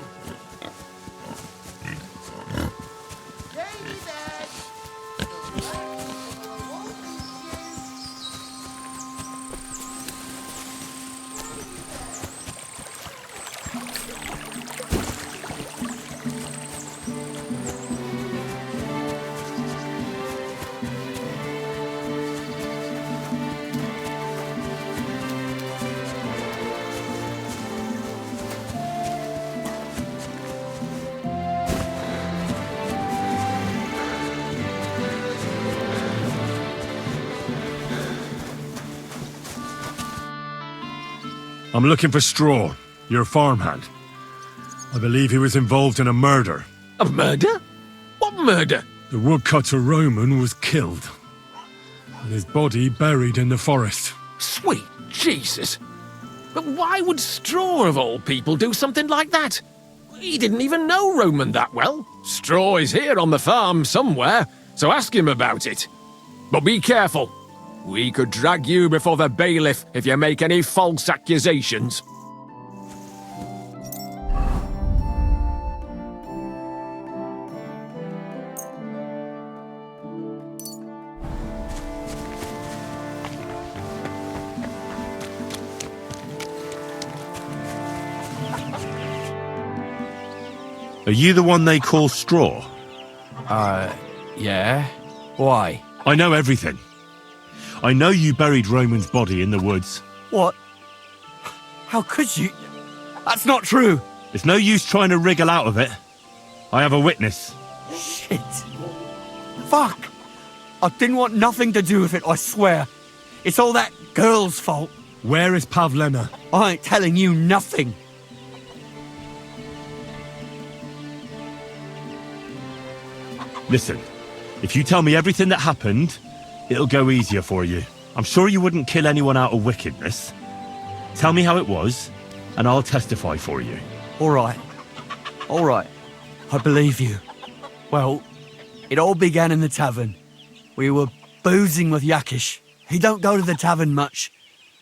S1: I'm looking for Straw, your farmhand. I believe he was involved in a murder.
S9: A murder? What murder?
S1: The woodcutter Roman was killed, and his body buried in the forest.
S9: Sweet Jesus! But why would Straw, of all people, do something like that? He didn't even know Roman that well. Straw is here on the farm somewhere, so ask him about it. But be careful. We could drag you before the bailiff if you make any false accusations.
S2: Are you the one they call Straw?
S13: Yeah. Why?
S2: I know everything. I know you buried Roman's body in the woods.
S13: What? How could you? That's not true.
S2: It's no use trying to wriggle out of it. I have a witness.
S13: Shit. Fuck. I didn't want nothing to do with it, I swear.
S5: It's all that girl's fault.
S2: Where is Pavlena?
S5: I ain't telling you nothing.
S2: Listen, if you tell me everything that happened, it'll go easier for you. I'm sure you wouldn't kill anyone out of wickedness. Tell me how it was, and I'll testify for you.
S5: All right. I believe you. Well, it all began in the tavern. We were boozing with Yakish. He don't go to the tavern much,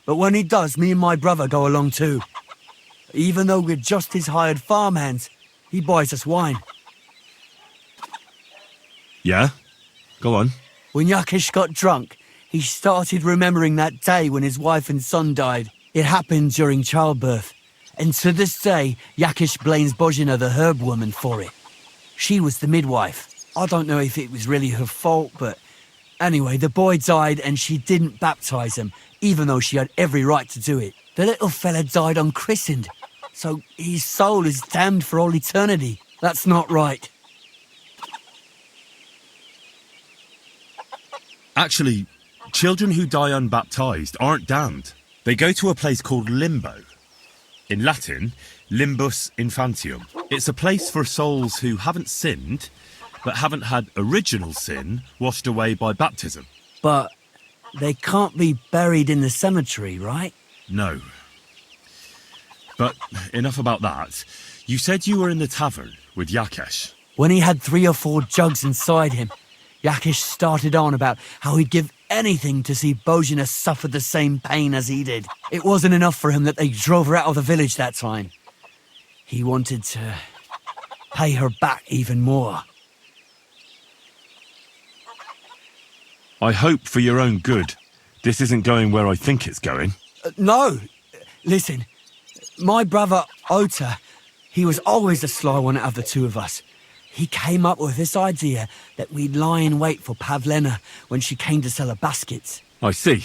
S5: but when he does, me and my brother go along too. Even though we're just his hired farmhands, he buys us wine.
S2: Yeah? Go on.
S5: When Yakish got drunk, he started remembering that day when his wife and son died. It happened during childbirth. And to this day, Yakish blames Bozhina, the herb woman, for it. She was the midwife. I don't know if it was really her fault, but anyway, the boy died and she didn't baptize him, even though she had every right to do it. The little fella died unchristened, so his soul is damned for all eternity. That's not right.
S2: Actually, children who die unbaptized aren't damned. They go to a place called limbo. In Latin, limbus infantium. It's a place for souls who haven't sinned, but haven't had original sin washed away by baptism.
S5: But they can't be buried in the cemetery, right?
S2: No. But enough about that. You said you were in the tavern with Yakesh.
S5: When he had 3 or 4 jugs inside him, Yakish started on about how he'd give anything to see Bozhina suffer the same pain as he did. It wasn't enough for him that they drove her out of the village that time. He wanted to pay her back even more.
S2: I hope for your own good this isn't going where I think it's going.
S5: No. Listen, my brother Ota, he was always the sly one out of the two of us. He came up with this idea that we'd lie in wait for Pavlena when she came to sell her baskets.
S2: I see.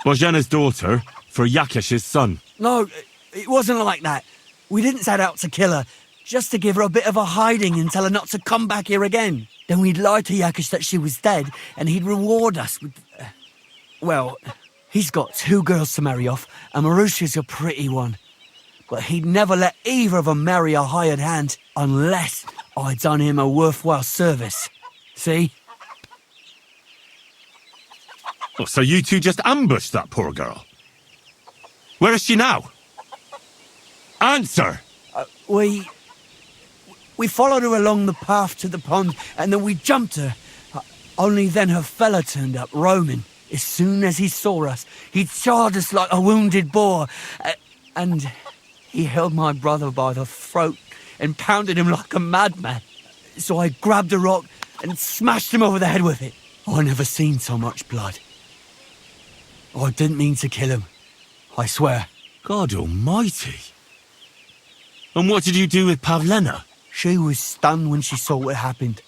S2: Bozhena's daughter for Yakesh's son.
S5: No, it wasn't like that. We didn't set out to kill her, just to give her a bit of a hiding and tell her not to come back here again. Then we'd lie to Yakesh that she was dead, and he'd reward us with... well, he's got 2 girls to marry off, and Marusha's a pretty one. But he'd never let either of them marry a hired hand unless I'd done him a worthwhile service. See?
S2: Oh, so you two just ambushed that poor girl? Where is she now? Answer!
S5: We followed her along the path to the pond, and then we jumped her. Only then her fella turned up, Roman. As soon as he saw us, he charged us like a wounded boar. And he held my brother by the throat and pounded him like a madman. So I grabbed a rock and smashed him over the head with it. I never seen so much blood. I didn't mean to kill him. I swear.
S2: God almighty. And what did you do with Pavlena?
S5: She was stunned when she saw what happened.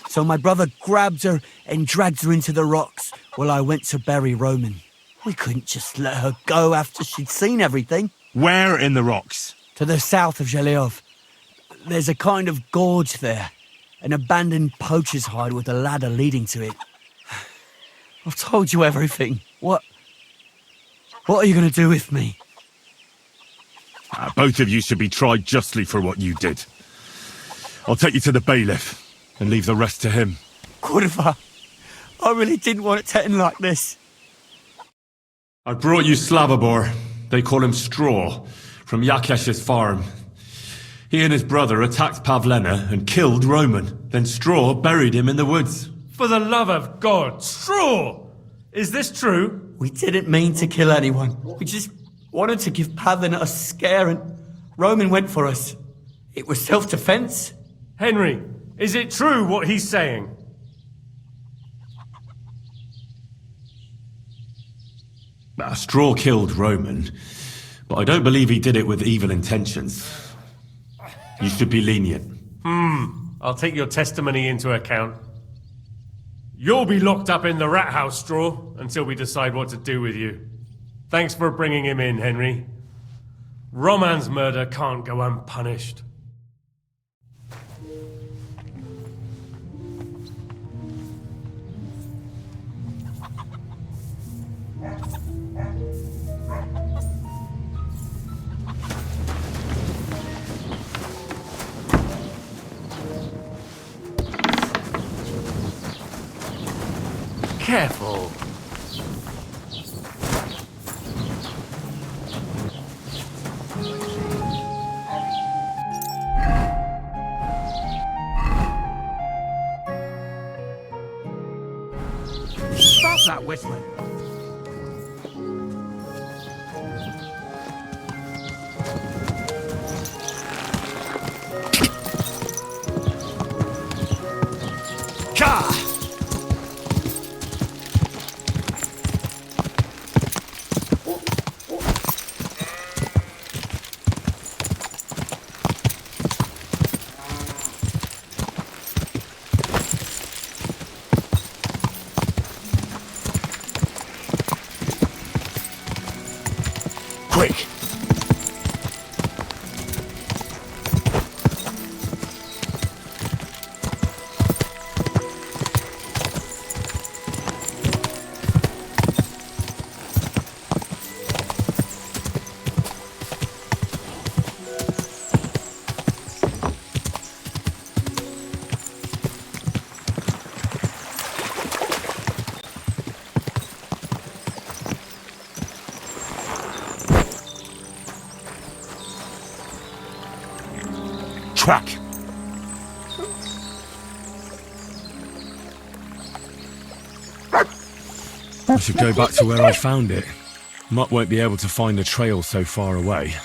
S5: So my brother grabbed her and dragged her into the rocks while I went to bury Roman. We couldn't just let her go after she'd seen everything.
S2: Where in the rocks?
S5: To the south of Zhelyov. There's a kind of gorge there. An abandoned poacher's hide with a ladder leading to it. I've told you everything. What are you going to do with me?
S2: Both of you should be tried justly for what you did. I'll take you to the bailiff and leave the rest to him.
S5: Kurva, I really didn't want it to end like this.
S2: I brought you Slavobor. They call him Straw, from Yakesh's farm. He and his brother attacked Pavlena and killed Roman. Then Straw buried him in the woods.
S4: For the love of God, Straw! Is this true?
S5: We didn't mean to kill anyone. We just wanted to give Pavlena a scare, and Roman went for us. It was self-defense.
S4: Henry, is it true what he's saying?
S2: Straw killed Roman, but I don't believe he did it with evil intentions. You should be lenient.
S4: I'll take your testimony into account. You'll be locked up in the rat house, Straw, until we decide what to do with you. Thanks for bringing him in, Henry. Roman's murder can't go unpunished. Careful.
S5: Stop that whistling. Ka!
S14: Quick!
S2: Track!
S1: I should go back to where I found it. Mutt won't be able to find a trail so far away.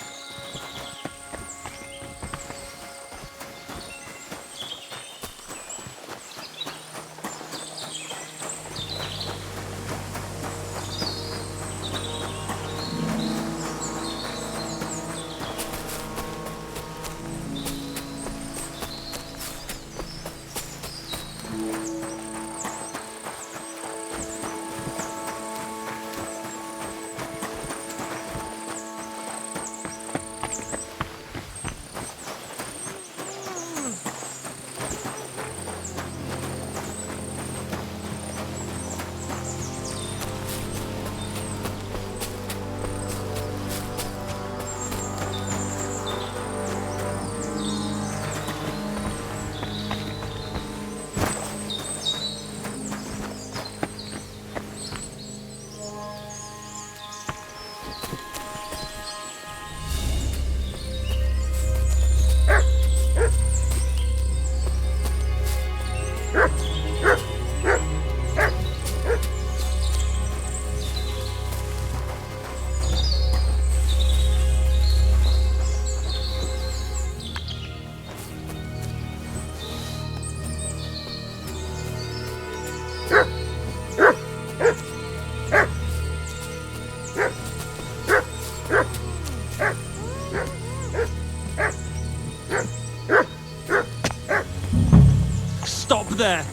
S5: Stop there!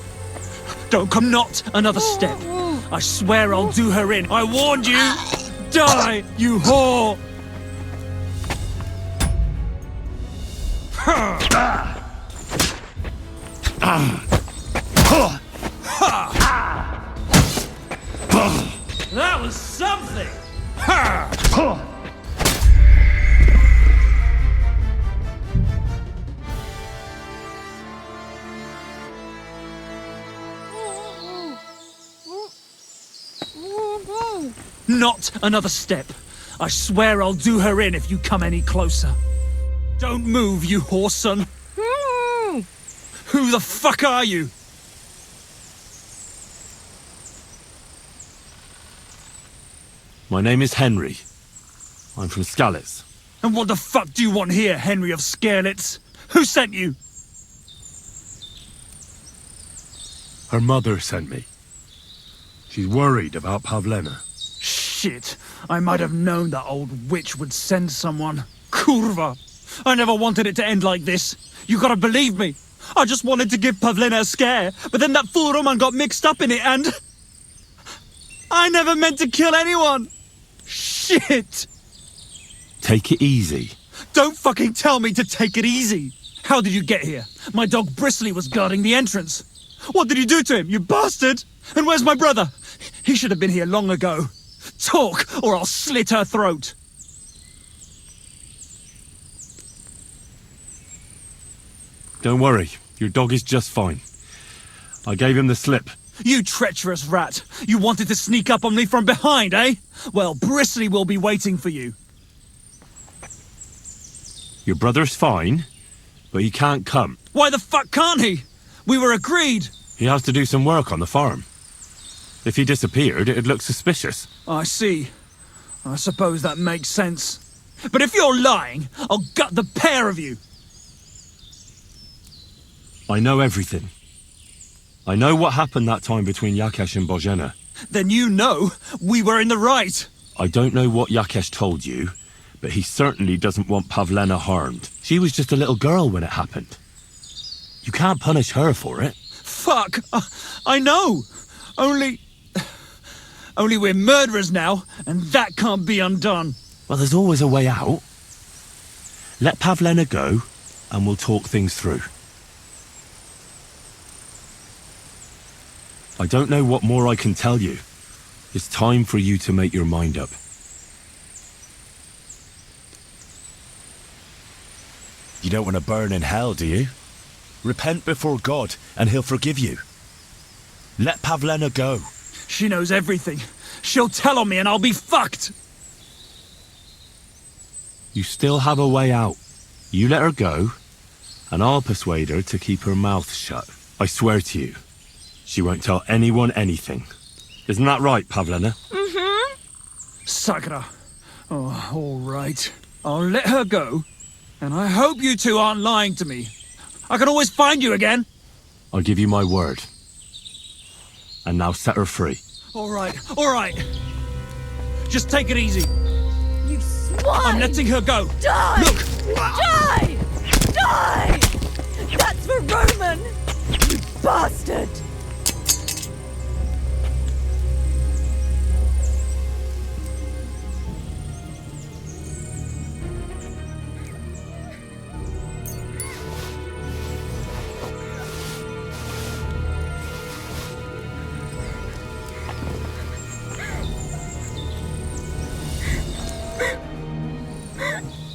S5: Don't come not another step. I swear I'll do her in. I warned you! Die, you whore! That was something! Not another step. I swear I'll do her in if you come any closer. Don't move, you whoreson. Who the fuck are you?
S2: My name is Henry. I'm from Skalitz.
S5: And what the fuck do you want here, Henry of Skalitz? Who sent you?
S1: Her mother sent me. She's worried about Pavlena.
S5: Shit. I might have known that old witch would send someone. Kurva. I never wanted it to end like this. You gotta believe me. I just wanted to give Pavlena a scare, but then that fool Roman got mixed up in it and... I never meant to kill anyone. Shit.
S2: Take it easy.
S5: Don't fucking tell me to take it easy. How did you get here? My dog Bristly was guarding the entrance. What did you do to him, you bastard? And where's my brother? He should have been here long ago.
S6: Talk, or I'll slit her throat.
S2: Don't worry, your dog is just fine. I gave him the slip.
S6: You treacherous rat! You wanted to sneak up on me from behind, eh? Well, Bristly will be waiting for you.
S2: Your brother's fine, but he can't come.
S6: Why the fuck can't he? We were agreed.
S2: He has to do some work on the farm. If he disappeared, it'd look suspicious.
S6: I see. I suppose that makes sense. But if you're lying, I'll gut the pair of you.
S2: I know everything. I know what happened that time between Yakesh and Bozhena.
S6: Then you know we were in the right.
S2: I don't know what Yakesh told you, but he certainly doesn't want Pavlena harmed. She was just a little girl when it happened. You can't punish her for it.
S6: Fuck! I know! Only we're murderers now, and that can't be undone.
S2: Well, there's always a way out. Let Pavlena go, and we'll talk things through. I don't know what more I can tell you. It's time for you to make your mind up.
S3: You don't want to burn in hell, do you? Repent before God, and he'll forgive you. Let Pavlena go.
S6: She knows everything. She'll tell on me and I'll be fucked.
S2: You still have a way out. You let her go, and I'll persuade her to keep her mouth shut. I swear to you, she won't tell anyone anything. Isn't that right, Pavlena?
S10: Mm-hmm.
S6: Sakra. Oh, all right. I'll let her go, and I hope you two aren't lying to me. I can always find you again.
S2: I'll give you my word. And now set her free.
S6: All right, all right. Just take it easy.
S10: You swine!
S6: I'm letting her go.
S10: Die!
S6: Look!
S10: Die! Die! That's for Roman! You bastard!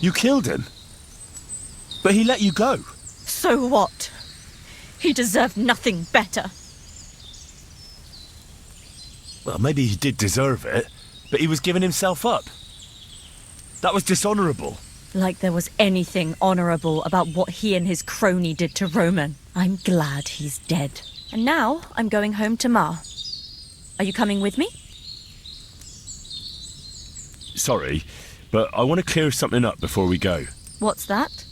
S3: You killed him? But he let you go.
S10: So what? He deserved nothing better.
S3: Well, maybe he did deserve it, but he was giving himself up. That was dishonourable.
S10: Like there was anything honourable about what he and his crony did to Roman. I'm glad he's dead. And now I'm going home to Ma. Are you coming with me?
S2: Sorry, but I want to clear something up before we go.
S10: What's that?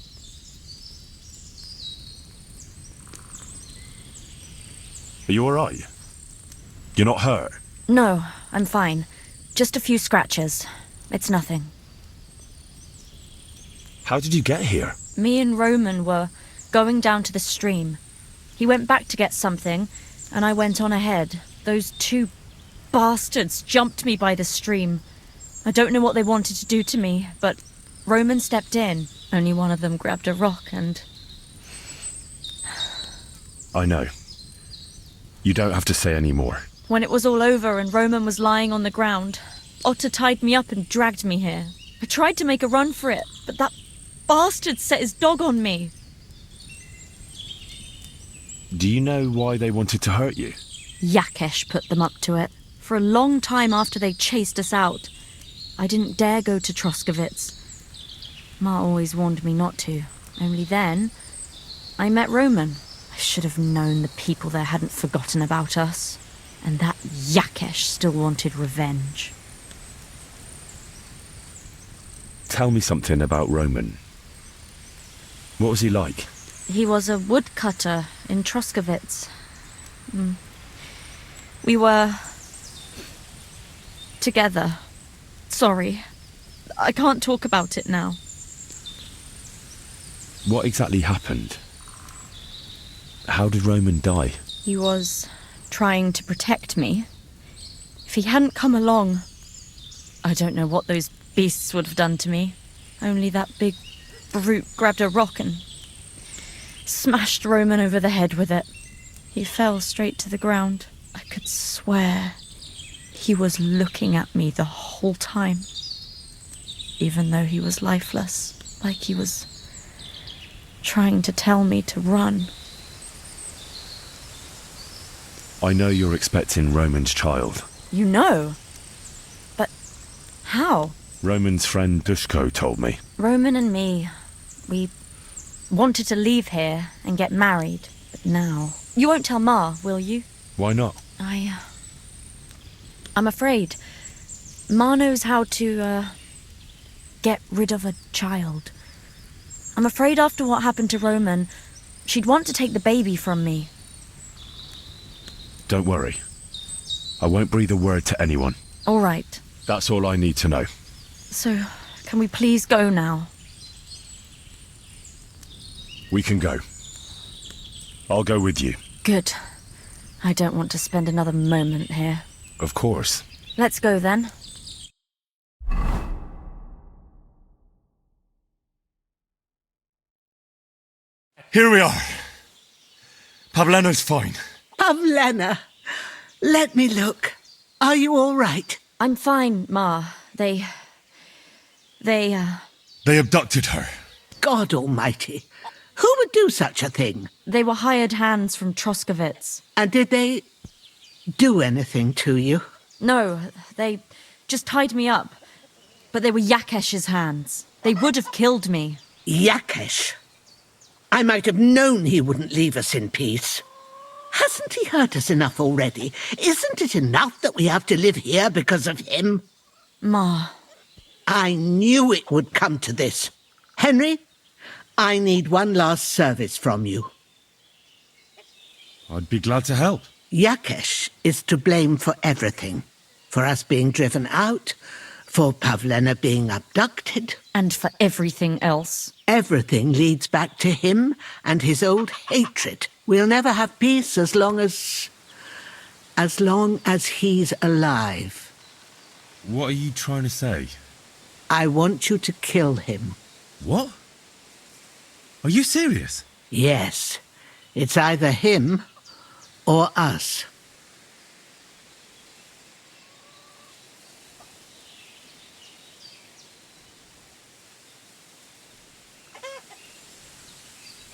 S2: Are you alright? You're not hurt?
S10: No, I'm fine. Just a few scratches. It's nothing.
S2: How did you get here?
S10: Me and Roman were going down to the stream. He went back to get something, and I went on ahead. Those two bastards jumped me by the stream. I don't know what they wanted to do to me, but Roman stepped in. Only one of them grabbed a rock and...
S2: I know. You don't have to say any more.
S10: When it was all over and Roman was lying on the ground, Otter tied me up and dragged me here. I tried to make a run for it, but that bastard set his dog on me.
S2: Do you know why they wanted to hurt you?
S10: Yakesh put them up to it. For a long time after they chased us out, I didn't dare go to Troskovitz. Ma always warned me not to. Only then, I met Roman. I should have known the people there hadn't forgotten about us. And that Yakesh still wanted revenge.
S2: Tell me something about Roman. What was he like?
S10: He was a woodcutter in Troskovitz. We were... together. Sorry. I can't talk about it now.
S2: What exactly happened? How did Roman die?
S10: He was trying to protect me. If he hadn't come along, I don't know what those beasts would have done to me. Only that big brute grabbed a rock and smashed Roman over the head with it. He fell straight to the ground. I could swear He was looking at me the whole time, even though he was lifeless, like he was trying to tell me to run.
S2: I know you're expecting Roman's child.
S10: You know? But how?
S2: Roman's friend Dushko told me.
S10: Roman and me, we wanted to leave here and get married, but now... You won't tell Ma, will you?
S2: Why not?
S10: I'm afraid. Ma knows how to, get rid of a child. I'm afraid after what happened to Roman, she'd want to take the baby from me.
S2: Don't worry. I won't breathe a word to anyone.
S10: All right.
S2: That's all I need to know.
S10: So, can we please go now?
S2: We can go. I'll go with you.
S10: Good. I don't want to spend another moment here.
S2: Of course.
S10: Let's go then.
S2: Here we are. Pavlena's fine.
S11: Pavlena, let me look. Are you all right?
S10: I'm fine, Ma. They
S2: abducted her.
S11: God almighty. Who would do such a thing?
S10: They were hired hands from Troskovitz.
S11: And did they do anything to you?
S10: No, they just tied me up. But they were Yakesh's hands. They would have killed me.
S11: Yakesh? I might have known he wouldn't leave us in peace. Hasn't he hurt us enough already? Isn't it enough that we have to live here because of him?
S10: Ma.
S11: I knew it would come to this. Henry, I need one last service from you.
S2: I'd be glad to help.
S11: Yakesh is to blame for everything. For us being driven out, for Pavlena being abducted.
S10: And for everything else.
S11: Everything leads back to him and his old hatred. We'll never have peace as long as he's alive.
S2: What are you trying to say?
S11: I want you to kill him.
S2: What? Are you serious?
S11: Yes. It's either him or us.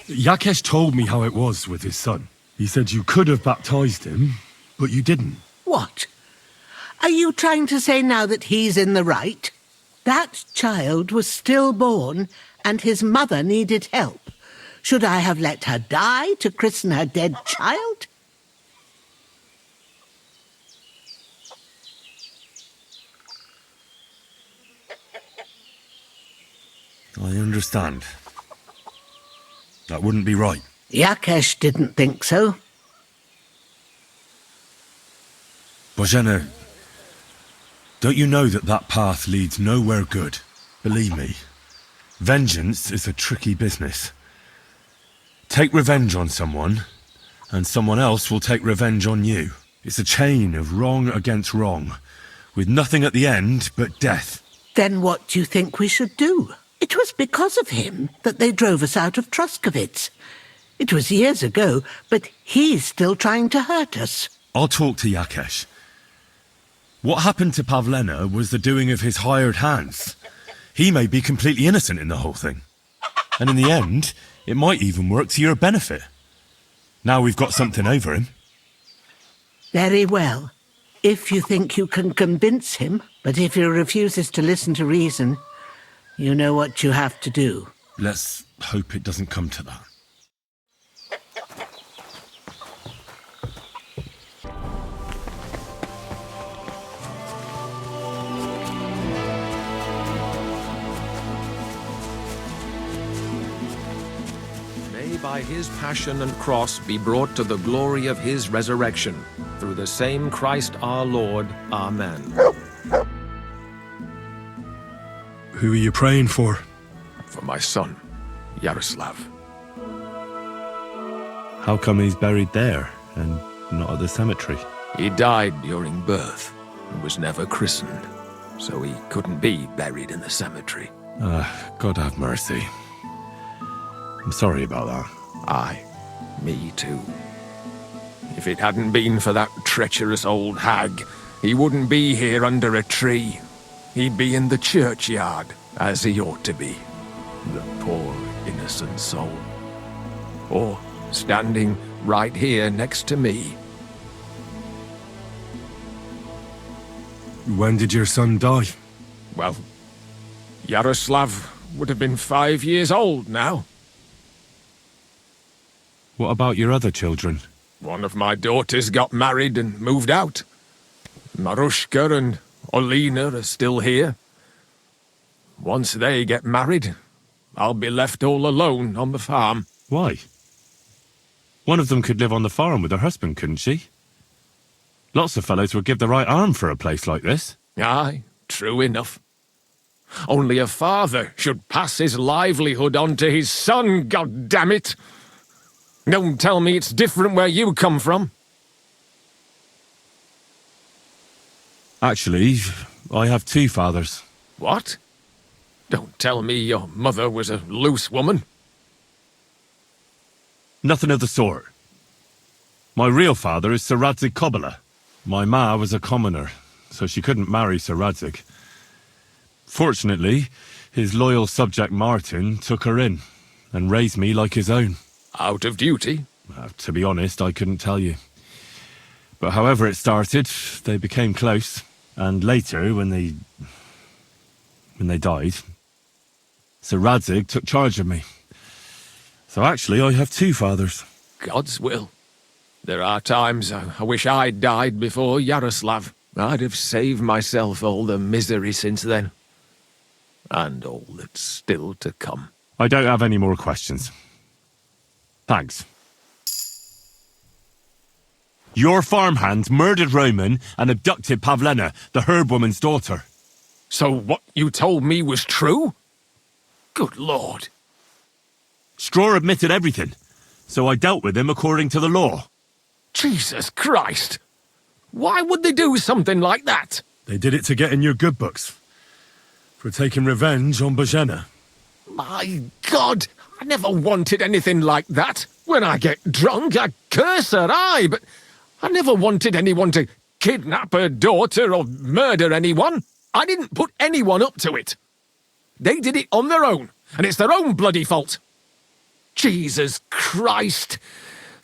S1: Yakesh told me how it was with his son. He said you could have baptized him, but you didn't.
S11: What? Are you trying to say now that he's in the right? That child was stillborn, and his mother needed help. Should I have let her die to christen her dead child?
S2: I understand. That wouldn't be right.
S11: Yakesh didn't think so.
S2: Bozhena, don't you know that that path leads nowhere good? Believe me, vengeance is a tricky business. Take revenge on someone, and someone else will take revenge on you. It's a chain of wrong against wrong, with nothing at the end but death.
S11: Then what do you think we should do? It was because of him that they drove us out of Troskovitz. It was years ago, but he's still trying to hurt us.
S2: I'll talk to Yakesh. What happened to Pavlena was the doing of his hired hands. He may be completely innocent in the whole thing. And in the end, it might even work to your benefit. Now we've got something over him.
S11: Very well. If you think you can convince him, but if he refuses to listen to reason, you know what you have to do.
S2: Let's hope it doesn't come to that.
S9: May by his passion and cross be brought to the glory of his resurrection. Through the same Christ our Lord. Amen.
S1: Who are you praying for?
S9: For my son, Yaroslav.
S2: How come he's buried there and not at the cemetery?
S9: He died during birth and was never christened, so he couldn't be buried in the cemetery.
S2: God have mercy. I'm sorry about that.
S9: Aye, me too. If it hadn't been for that treacherous old hag, He wouldn't be here under a tree. He'd be in the churchyard, as he ought to be. The poor, innocent soul. Or standing right here next to me.
S1: When did your son die?
S9: Well, Yaroslav would have been 5 years old now.
S2: What about your other children?
S9: One of my daughters got married and moved out. Marushka and Olina are still here. Once they get married, I'll be left all alone on the farm.
S2: Why? One of them could live on the farm with her husband, couldn't she? Lots of fellows would give the right arm for a place like this.
S9: Aye, true enough. Only a father should pass his livelihood on to his son, goddammit! Don't tell me it's different where you come from.
S2: Actually, I have two fathers.
S9: What? Don't tell me your mother was a loose woman.
S2: Nothing of the sort. My real father is Sir Radzig Kobyla. My ma was a commoner, so she couldn't marry Sir Radzig. Fortunately, his loyal subject Martin took her in and raised me like his own.
S9: Out of duty?
S2: To be honest, I couldn't tell you. But however it started, they became close. And later, when they died, Sir Radzig took charge of me. So actually, I have two fathers.
S9: God's will. There are times I wish I'd died before Yaroslav. I'd have saved myself all the misery since then. And all that's still to come.
S2: I don't have any more questions. Thanks. Your farmhand murdered Roman and abducted Pavlena, the herb woman's daughter.
S9: So what you told me was true? Good Lord.
S2: Straw admitted everything, so I dealt with him according to the law.
S9: Jesus Christ! Why would they do something like that?
S1: They did it to get in your good books. For taking revenge on Bozhena.
S9: My God! I never wanted anything like that. When I get drunk, I curse her, aye, but I never wanted anyone to kidnap her daughter or murder anyone. I didn't put anyone up to it. They did it on their own, and it's their own bloody fault. Jesus Christ!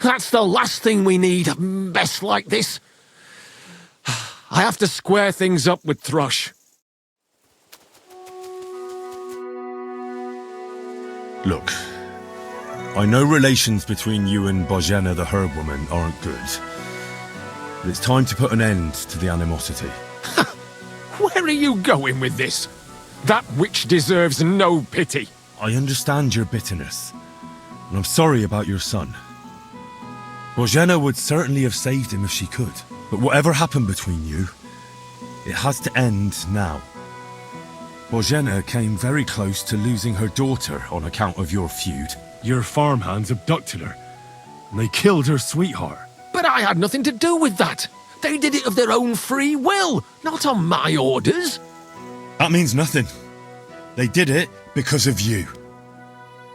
S9: That's the last thing we need, a mess like this. I have to square things up with Thrush.
S1: Look, I know relations between you and Bozhena the herb woman aren't good. But it's time to put an end to the animosity.
S9: Where are you going with this? That witch deserves no pity.
S1: I understand your bitterness, and I'm sorry about your son. Bozhena would certainly have saved him if she could, but whatever happened between you, it has to end now. Bozhena came very close to losing her daughter on account of your feud. Your farmhands abducted her, and they killed her sweetheart.
S9: But I had nothing to do with that. They did it of their own free will, not on my orders.
S1: That means nothing. They did it because of you.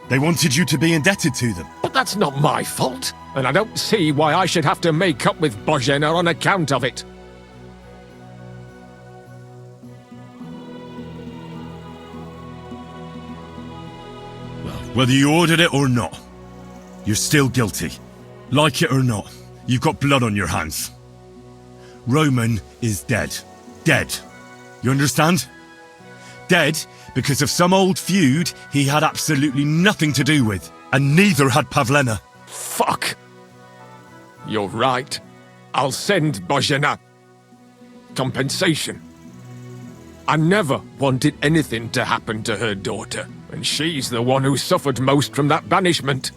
S1: They wanted you to be indebted to them.
S9: But that's not my fault, and I don't see why I should have to make up with Bozhena on account of it.
S1: Whether you ordered it or not, you're still guilty. Like it or not, you've got blood on your hands. Roman is dead. Dead. You understand? Dead because of some old feud he had absolutely nothing to do with, and neither had Pavlena.
S9: Fuck! You're right. I'll send Bozhena compensation. I never wanted anything to happen to her daughter, and she's the one who suffered most from that banishment.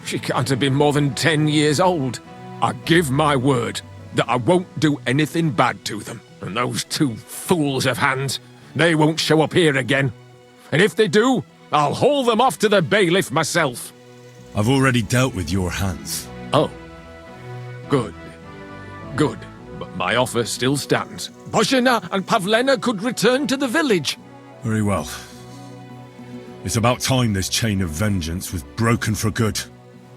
S9: She can't have been more than 10 years old. I give my word that I won't do anything bad to them. And those two fools of hands, they won't show up here again. And if they do, I'll haul them off to the bailiff myself.
S1: I've already dealt with your hands.
S9: Oh. Good. Good. But my offer still stands. Bozhena and Pavlena could return to the village.
S1: Very well. It's about time this chain of vengeance was broken for good.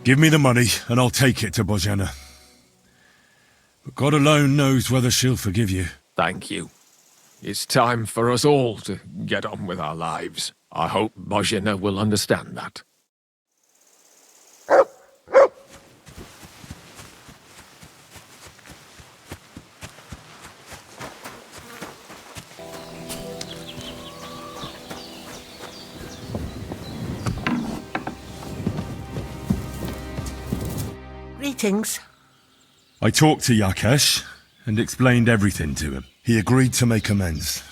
S1: Give me the money, and I'll take it to Bozhena. But God alone knows whether she'll forgive you.
S9: Thank you. It's time for us all to get on with our lives. I hope Bozhena will understand that.
S11: Greetings.
S1: I talked to Yakesh and explained everything to him. He agreed to make amends.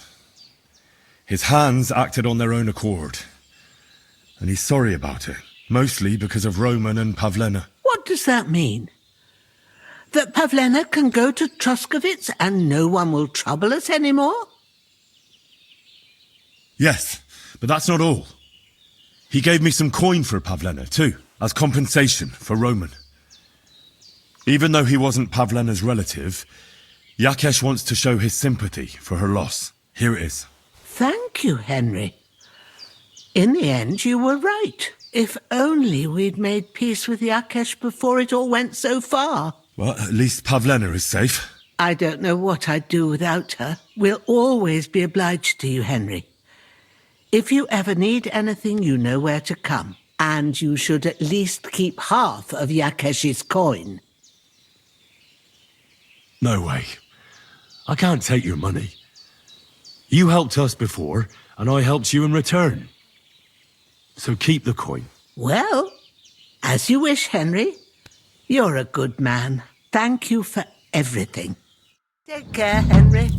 S1: His hands acted on their own accord. And he's sorry about it, mostly because of Roman and Pavlena.
S11: What does that mean? That Pavlena can go to Troskovitz and no one will trouble us anymore?
S1: Yes, but that's not all. He gave me some coin for Pavlena, too, as compensation for Roman. Even though he wasn't Pavlena's relative, Yakesh wants to show his sympathy for her loss. Here it is.
S11: Thank you, Henry. In the end, you were right. If only we'd made peace with Yakesh before it all went so far.
S1: Well, at least Pavlena is safe.
S11: I don't know what I'd do without her. We'll always be obliged to you, Henry. If you ever need anything, you know where to come. And you should at least keep half of Yakesh's coin.
S1: No way. I can't take your money. You helped us before, and I helped you in return. So keep the coin.
S11: Well, as you wish, Henry. You're a good man. Thank you for everything. Take care, Henry.